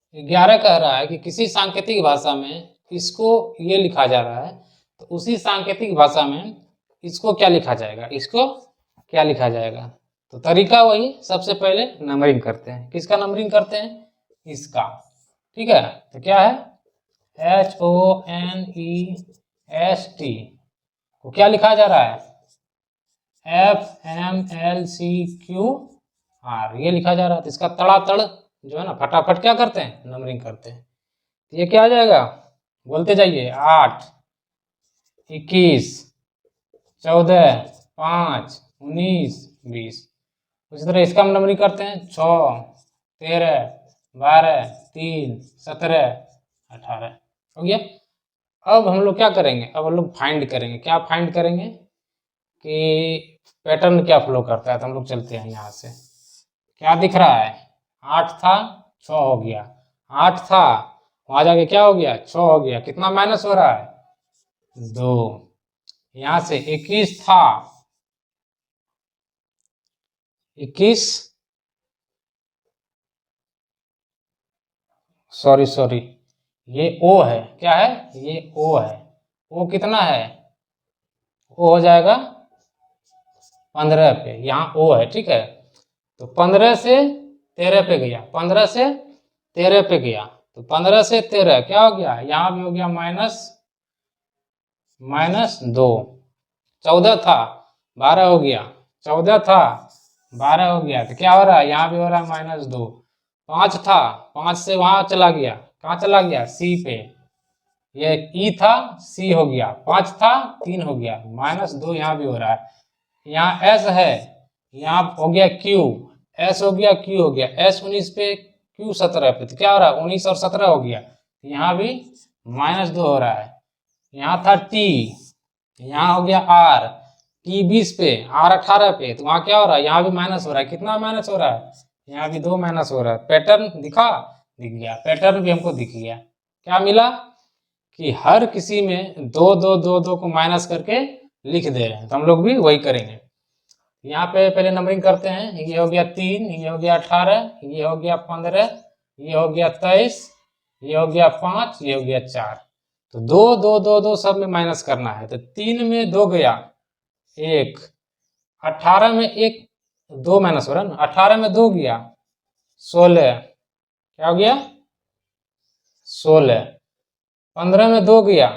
11 कह रहा है कि किसी सांकेतिक भाषा में इसको ये लिखा जा रहा है तो उसी सांकेतिक भाषा में इसको क्या लिखा जाएगा, इसको क्या लिखा जाएगा। तो तरीका वही, सबसे पहले नंबरिंग करते हैं। किसका नंबरिंग करते हैं, इसका। ठीक है। तो क्या है HONEST को क्या लिखा जा रहा है FMLCQR, ये लिखा जा रहा है। तो इसका तड़ातड़ जो है ना फटाफट क्या करते हैं, नंबरिंग करते हैं। तो ये क्या आ जाएगा, बोलते जाइए 8, 21, 14, 5, 19, 20। उसी तरह इसका हम नंबरिंग करते हैं 6, 13, 12, 3, 17, 18। हो गया। अब हम लोग क्या करेंगे, अब हम लोग फाइंड करेंगे। क्या फाइंड करेंगे कि पैटर्न क्या फ्लो करता है। तो हम लोग चलते हैं यहाँ से। क्या दिख रहा है, 8 था 6 हो गया, 8 था वहां जाके क्या हो गया 6 हो गया। कितना माइनस हो रहा है 2। यहां से 21 था 21, सॉरी ये O है। क्या है, ये O है। O कितना है, O हो जाएगा 15 पे। यहाँ O है। ठीक है। तो 15 से 13 पे गया, 15 से 13 पे गया। तो 15 से 13 क्या हो गया, यहाँ भी हो गया -2। 14 था 12 हो गया, 14 था 12 हो गया। तो क्या हो रहा है, यहाँ भी हो रहा है -2। 5 था 5 से वहां चला गया, कहाँ चला गया C पे। ये E था C हो गया, 5 था 3 हो गया, -2 यहाँ भी हो रहा है। यहाँ S है, यहाँ हो गया Q, S हो गया Q हो गया, S 19 पे Q 17 पे। तो क्या हो रहा है 19 और 17 हो गया। यहाँ भी -2 हो रहा है। यहाँ था T, यहाँ हो गया R, T 20 पे, R 18 पे। तो वहाँ क्या हो रहा है, यहाँ भी माइनस हो रहा है। कितना माइनस हो रहा है, यहाँ भी 2 माइनस हो रहा है। पैटर्न दिख गया, पैटर्न भी हमको दिख गया। क्या मिला कि हर किसी में 2 2 2 2 को माइनस करके लिख दे रहे हैं। तो हम लोग भी वही करेंगे। यहाँ पे पहले नंबरिंग करते हैं। ये हो गया 3, ये हो गया 18, ये हो गया 15, ये हो गया 23, ये हो गया 5, ये हो गया 4। तो 2 2 2 2 सब में माइनस करना है। तो 3 में 2 गया 1, 18 में 1 2 माइनस हो रहा है ना, 18 में 2 गया 16, क्या हो गया 16। 15 में 2 गया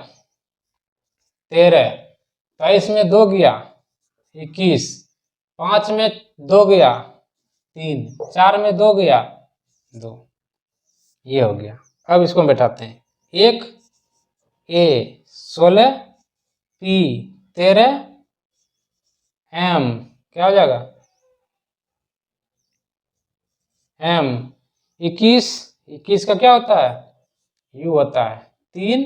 13, 23 में 2 गया 21, 5 में 2 गया 3, 4 में 2 गया 2। ये हो गया। अब इसको हम बैठाते हैं। 1 A 16, P 13, M क्या हो जाएगा M 21, 21 का क्या होता है U होता है 3,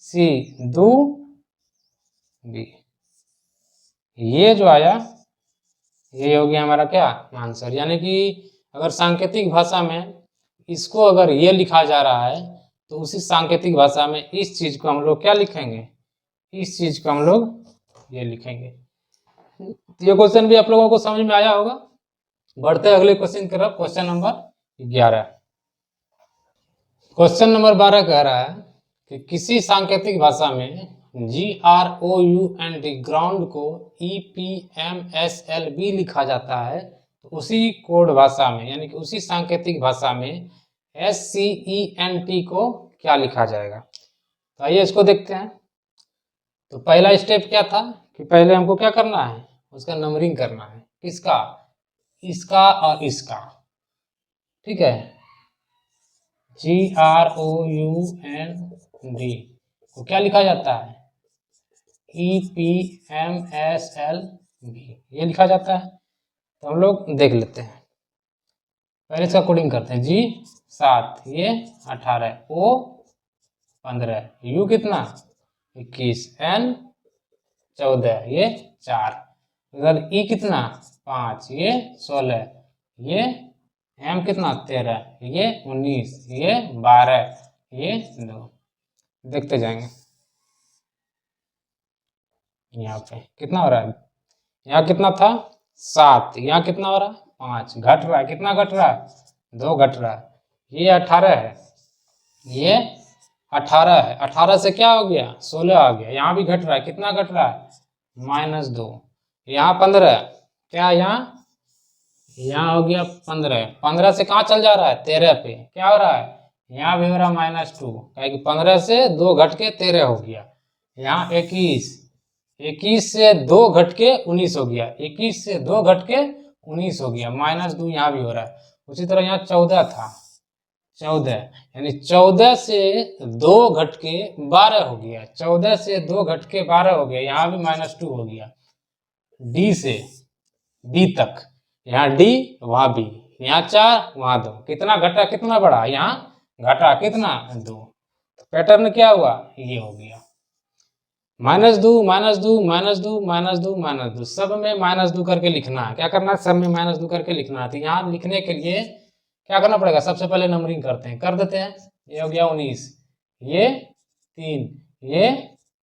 C 2 B। ये जो आया ये हो गया हमारा क्या आंसर। यानी कि अगर सांकेतिक भाषा में इसको अगर ये लिखा जा रहा है तो उसी सांकेतिक भाषा में इस चीज को हम लोग क्या लिखेंगे, इस चीज को हम लोग ये लिखेंगे। ये क्वेश्चन भी आप लोगों को समझ में आया होगा। बढ़ते हैं अगले क्वेश्चन की तरफ। Question number 11। क्वेश्चन नंबर 12 कह रहा है कि किसी सांकेतिक भाषा में GROUND ग्राउंड को EPMSLB लिखा जाता है तो उसी कोड भाषा में यानी कि उसी सांकेतिक भाषा में SCENT को क्या लिखा जाएगा। तो आइए इसको देखते हैं। तो पहला स्टेप क्या था कि पहले हमको क्या करना है, उसका नंबरिंग करना है। किसका, इसका और इसका, ठीक है। GROUND को क्या लिखा जाता है, EPMSLB, ये लिखा जाता है। तो हम लोग देख लेते हैं, पहले इसका कोडिंग करते हैं। G 7, ये 18, O 15, U कितना 21, N 14, ये 4, इधर E कितना 5, ये 16, ये M कितना 13, ये 19, ये 12, ये 2। देखते जाएंगे। यहाँ पे कितना हो रहा है, यहाँ कितना था 7, यहाँ कितना हो रहा है 5, घट रहा है, कितना घट रहा है 2 घट रहा है। ये 18 है, ये 18 है, 18 से क्या हो गया 16 आ गया। यहाँ भी घट रहा है, कितना घट रहा है -2। यहाँ 15, क्या यहाँ हो गया 15, 15 से कहाँ चल जा रहा है 13 पे, क्या हो रहा है यहाँ भी हो रहा है -2, क्योंकि 15 से 2 घट के 13 हो गया। यहाँ 21, 21 से 2 घट के 19 हो गया, 21 से 2 घट के 19 हो गया, -2 यहाँ भी हो रहा है। उसी तरह यहाँ 14 था, 14 यानी 14 से 2 घट के 12 हो गया, 14 से 2 घट के 12 हो गया, यहाँ भी -2 हो गया। D से D तक, यहाँ D वहाँ B, यहाँ 4 वहाँ 2, कितना घटा कितना बढ़ा, यहाँ घटा कितना 2। तो पैटर्न क्या हुआ, ये हो गया -2 -2 -2 -2 -2, सब में -2 करके लिखना है। क्या करना है, सब में -2 करके लिखना है। तो यहाँ लिखने के लिए क्या करना पड़ेगा, सबसे पहले नंबरिंग करते हैं, कर देते हैं। ये हो गया 19, ये 3, ये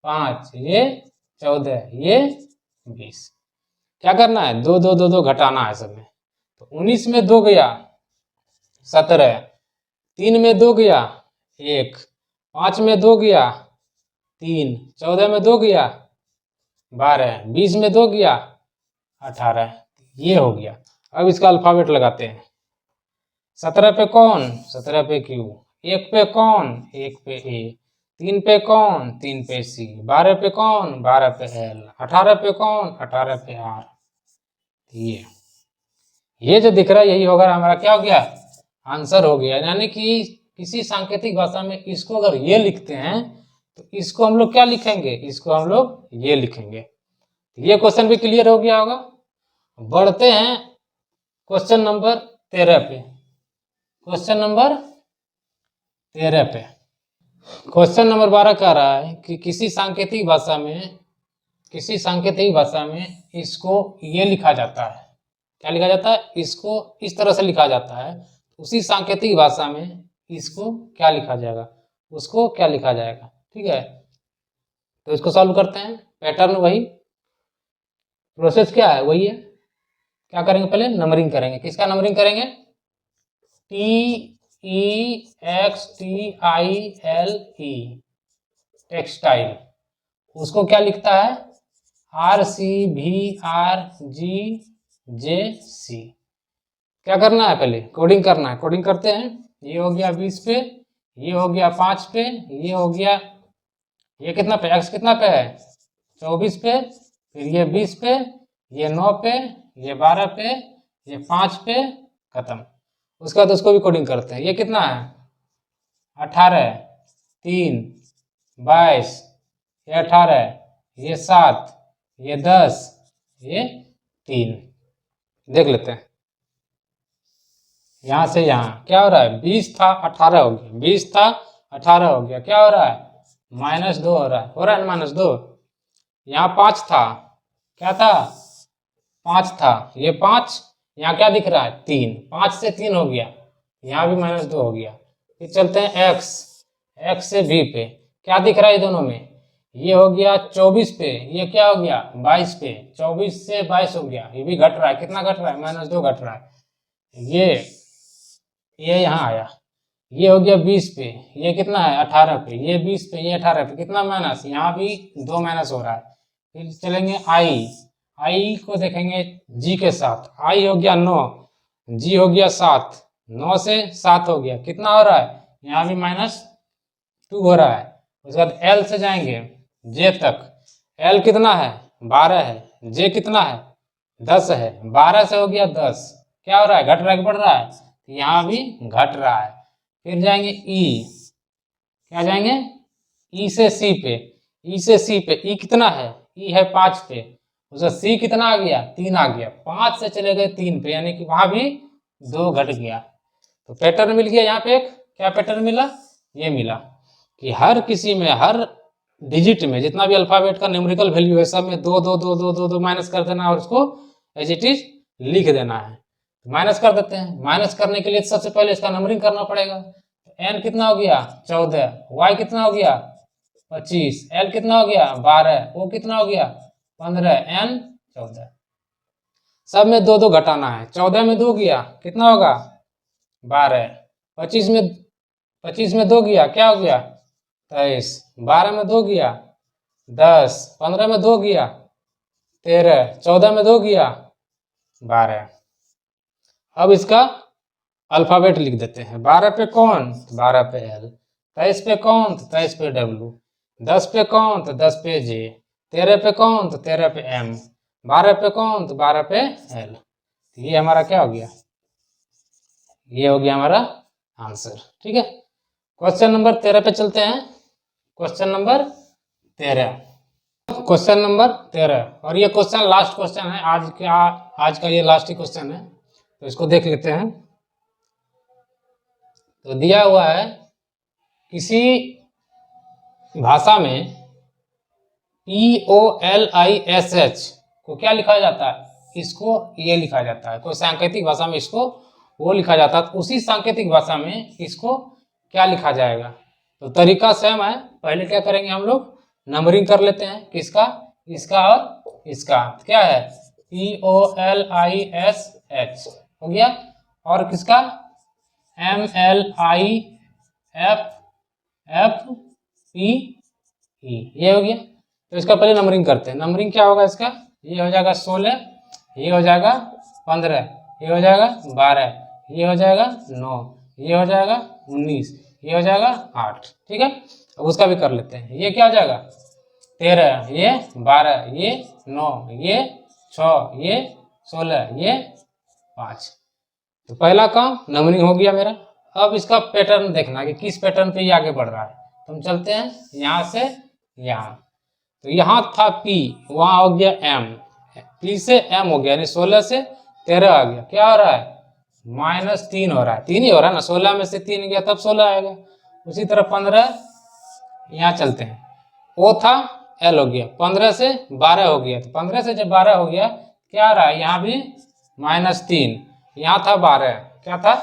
5, ये 14, ये 20। क्या करना है 2 2 2 2 घटाना है सब में। तो 19 में 2 गया 17, 3 में 2 गया 1, 5 में 2 गया 3, 14 में 2 गया 12, 20 में 2 गया 18, ये हो गया। अब इसका अल्फाबेट लगाते हैं। 17 पे कौन, 17 पे Q, 1 पे कौन, 1 पे A, 3 पे कौन, 3 पे C, 12 पे कौन, 12 पे L, 18 पे कौन, 18 पे R। ये जो दिख रहा है यही होगा हमारा, क्या हो गया आंसर हो गया। यानी कि किसी सांकेतिक भाषा में इसको अगर ये लिखते हैं तो इसको हम लोग क्या लिखेंगे, इसको हम लोग ये लिखेंगे। ये क्वेश्चन भी क्लियर हो गया होगा। बढ़ते हैं क्वेश्चन नंबर 13 पे। क्वेश्चन नंबर 13 पे क्वेश्चन नंबर 12 कह रहा है कि किसी सांकेतिक भाषा में इसको ये लिखा जाता है। क्या लिखा जाता है, इसको इस तरह से लिखा जाता है। उसी सांकेतिक भाषा में इसको क्या लिखा जाएगा, उसको क्या लिखा जाएगा, ठीक है। तो इसको सॉल्व करते हैं। पैटर्न वही, प्रोसेस क्या है वही है। क्या करेंगे, पहले नंबरिंग करेंगे। किसका नंबरिंग करेंगे, TEXTILE, टेक्सटाइल। उसको क्या लिखता है RCVRGJC। क्या करना है, पहले कोडिंग करना है। कोडिंग करते हैं। ये हो गया 20 पे, ये हो गया 5 पे, ये हो गया, ये कितना पे, x कितना पे है 24 पे, फिर ये 20 पे, ये 9 पे, ये 12 पे, ये 5 पे, खत्म। उसके बाद उसको भी कोडिंग करते हैं। ये कितना है 18, 3, 22, ये 18, ये 7, ये 10, ये 3। देख लेते हैं यहाँ से यहाँ क्या हो रहा है, 20 था 18 हो गया, 20 था 18 हो गया, क्या हो रहा है -2 हो रहा है ना -2। यहाँ 5 था, क्या था 5 था, ये 5, यहाँ क्या दिख रहा है 3, 5 से 3 हो गया, यहाँ भी -2 हो गया। फिर चलते हैं x से v पे, क्या दिख रहा है दोनों में, ये हो गया 24 पे, ये क्या हो गया 22 पे, 24 से 22 हो गया, ये भी घट रहा है, कितना घट रहा है -2 घट रहा है। ये यहाँ आया, ये हो गया 20 पे, ये कितना है 18 पे, ये 20 पे, ये 18 पे, कितना माइनस, यहाँ भी 2 माइनस हो रहा है। फिर चलेंगे आई को देखेंगे जी के साथ, आई हो गया 9, जी हो गया 7, 9 से 7 हो गया, कितना हो रहा है, यहाँ भी -2 हो रहा है। उसके बाद एल से जाएंगे जे तक, एल कितना है 12 है, जे कितना है 10 है, 12 से हो गया 10, क्या हो रहा है, घट रहा है कि बढ़ रहा है, यहाँ भी घट रहा है। फिर जाएंगे ई, क्या जाएंगे ई से सी पे, ई से सी पे, ई कितना है, ई है 5 पे, उसका सी कितना आ गया 3 आ गया, 5 से चले गए 3 पे, यानी कि वहां भी 2 घट गया। तो पैटर्न मिल गया यहाँ पे एक, क्या पैटर्न मिला, ये मिला कि हर किसी में, हर डिजिट में जितना भी अल्फाबेट का न्यूमेरिकल वैल्यू है सब में 2 2 2 2 2 2 माइनस कर देना और उसको एज इट इज लिख देना है। माइनस कर देते हैं, माइनस करने के लिए सबसे पहले इसका नंबरिंग करना पड़ेगा। एन कितना हो गया 14, वाई कितना हो गया 25, एल कितना हो गया 12, ओ कितना हो गया 15, एन 14। सब में 2 2 घटाना है, 14 में 2 गया कितना होगा 12, 25 में 2 गया क्या हो गया 23, 12 में 2 गया 10, 15 में 2 गया 13, 14 में 2 गया 12। अब इसका अल्फाबेट लिख देते हैं, 12 पे कौन, 12 पे एल, 23 पे कौन, 23 पे डब्ल्यू, 10 पे कौन, 10 पे जे, 13 पे कौन, 13 पे एम, 12 पे कौन, 12 पे एल। ये हमारा क्या हो गया, ये हो गया हमारा आंसर। ठीक है, क्वेश्चन नंबर 13 पे चलते हैं। क्वेश्चन नंबर 13, क्वेश्चन नंबर 13, और ये क्वेश्चन लास्ट क्वेश्चन है आज का ये लास्ट ही क्वेश्चन है, तो इसको देख लेते हैं। तो दिया हुआ है किसी भाषा में POLISH को क्या लिखा जाता है, इसको ये लिखा जाता है, कोई सांकेतिक भाषा में इसको वो लिखा जाता है, उसी सांकेतिक भाषा में इसको क्या लिखा जाएगा। तो तरीका सेम है, पहले क्या करेंगे हम लोग नंबरिंग कर लेते हैं, किसका, इसका और इसका, क्या है POLISH हो गया, और किसका MLIFFPE, ये हो गया। तो इसका पहले नंबरिंग करते हैं, नंबरिंग क्या होगा इसका, ये हो जाएगा 16, ये हो जाएगा 15, ये हो जाएगा 12, ये हो जाएगा 9, ये हो जाएगा 19, ये हो जाएगा 8। ठीक है, अब उसका भी कर लेते हैं, ये क्या हो जाएगा 13, ये 12, ये 9, ये 6, ये 16, ये 5। तो पहला काम नंबरिंग हो गया मेरा। अब इसका पैटर्न देखना कि किस पैटर्न पे ये आगे बढ़ रहा है। तो हम चलते हैं यहाँ से यहाँ, तो यहाँ था P, वहाँ हो गया M, P से M हो गया, यानी 16 से 13 आ गया, क्या हो रहा है -3 हो रहा है, 3 ही हो रहा है ना, 16 में से 3 गया तब 16 आएगा। उसी तरह 15, यहाँ चलते हैं, O था L हो गया, 15 से 12 हो गया, तो 15 से जब 12 हो गया क्या आ रहा है, यहाँ भी -3, यहाँ था 12, क्या था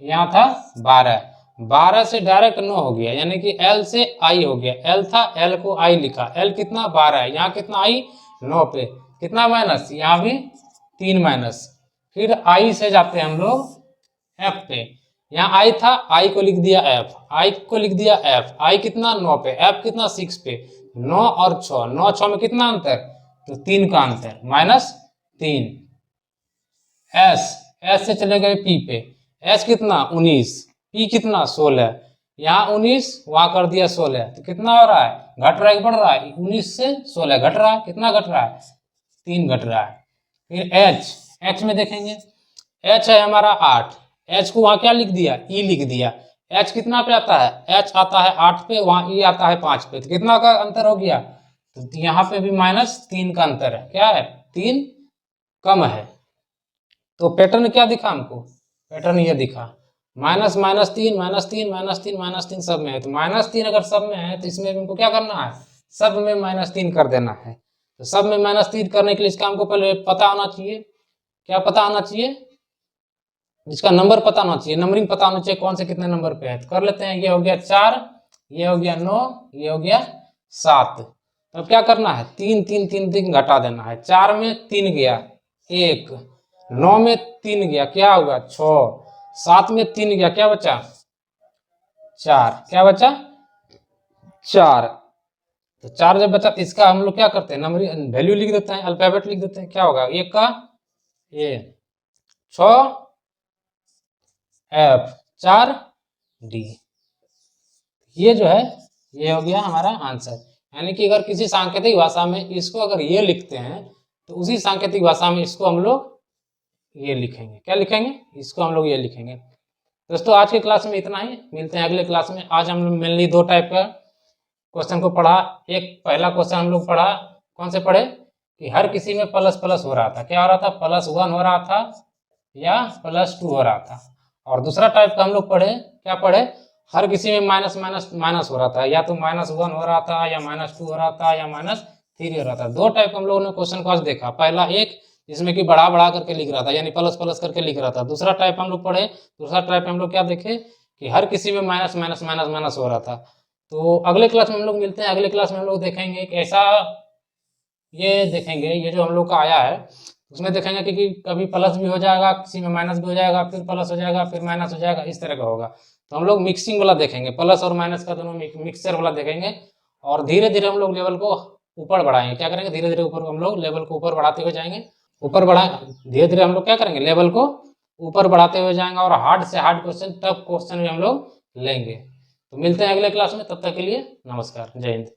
यहाँ था 12, 12 से डायरेक्ट 9 हो गया, यानी कि L से I हो गया, L था L को I लिखा, L कितना 12 है, यहाँ कितना I 9 पे, कितना माइनस, यहाँ भी 3 माइनस। फिर I से जाते हैं हम लोग F पे, यहाँ I था, I को लिख दिया F, I को लिख दिया F, I कितना 9 पे, F कितना 6 पे, 9 और 6, 9 6 में कितना अंतर, तो 3 का अंतर, -3। S से चले गए P पे, S कितना 19, P कितना 16, यहाँ 19 वहां कर दिया 16, तो कितना हो रहा है, घट रहा है कि बढ़ रहा है, 19 से 16 घट रहा है, कितना घट रहा है 3 घट रहा है। फिर H में देखेंगे, H है हमारा 8, H को वहां क्या लिख दिया, E लिख दिया, H कितना पे आता है, H आता है 8 पे, वहां E आता है 5 पे, तो कितना का अंतर हो गया, तो यहाँ पे भी -3 का अंतर है, क्या है 3 कम है। तो पैटर्न क्या दिखा हमको, पैटर्न ये दिखा -3 -3 सब में है, तो -3 अगर सब में है तो इसमें हमको क्या करना है, सब में -3 कर देना है। तो सब में -3 करने के लिए इसका हमको पहले पता होना चाहिए, क्या पता होना चाहिए, इसका नंबर पता होना चाहिए, नंबरिंग पता होना चाहिए कौन से कितने नंबर पे है। तो कर लेते हैं, ये हो गया 4, ये हो गया 9, ये हो गया 7। अब क्या करना है, 3 3 3 3 घटा देना है, 4 में 3 गया 1, 9 में 3 गया क्या होगा 6, 7 में 3 गया क्या बचा 4, क्या बचा 4, तो 4 जब बचा तो इसका हम लोग क्या करते हैं, नंबर वैल्यू लिख देते हैं, अल्फाबेट लिख देते हैं। क्या होगा, 1 का ए, 6 एफ, 4 डी। ये जो है ये हो गया हमारा आंसर। यानी कि अगर किसी सांकेतिक भाषा में इसको अगर ये लिखते हैं तो उसी सांकेतिक भाषा में इसको हम लोग ये लिखेंगे। क्या लिखेंगे, इसको हम लोग ये लिखेंगे। दोस्तों आज की क्लास में इतना ही, मिलते हैं अगले क्लास में। आज हम लोग मेनली 2 टाइप का क्वेश्चन को पढ़ा। एक पहला क्वेश्चन हम लोग पढ़ा, कौन से पढ़े कि हर किसी में प्लस प्लस हो रहा था। क्या हो रहा था, +1 हो रहा था या +2 हो रहा था। और दूसरा टाइप का हम लोग पढ़े, क्या पढ़े, हर किसी में माइनस माइनस माइनस हो रहा था, या तो -1 हो रहा था या -2 हो रहा था या -3 हो रहा था। 2 टाइप हम लोगों ने क्वेश्चन को आज देखा। पहला एक जिसमें कि बढ़ा बढ़ा करके लिख रहा था, यानी प्लस प्लस करके लिख रहा था। दूसरा टाइप हम लोग पढ़े, दूसरा टाइप हम लोग क्या देखे कि हर किसी में माइनस माइनस माइनस माइनस हो रहा था। तो अगले क्लास में हम लोग मिलते हैं। अगले क्लास में हम लोग देखेंगे कि ऐसा, ये देखेंगे ये जो हम लोग का आया है उसमें देखेंगे कि कभी प्लस भी हो जाएगा, किसी में माइनस भी हो जाएगा, फिर प्लस हो जाएगा, फिर माइनस हो जाएगा, इस तरह का होगा। तो हम लोग मिक्सिंग वाला देखेंगे, प्लस और माइनस का दोनों मिक्सचर वाला देखेंगे। और धीरे धीरे हम लोग लेवल को ऊपर बढ़ाएंगे। क्या करेंगे, धीरे धीरे ऊपर हम लोग लेवल को ऊपर बढ़ाते हुए जाएंगे। ऊपर बढ़ा धीरे धीरे हम लोग क्या करेंगे, लेवल को ऊपर बढ़ाते हुए जाएंगे और हार्ड से हार्ड क्वेश्चन, टफ क्वेश्चन भी हम लोग लेंगे। तो मिलते हैं अगले क्लास में, तब तक के लिए नमस्कार, जय हिंद।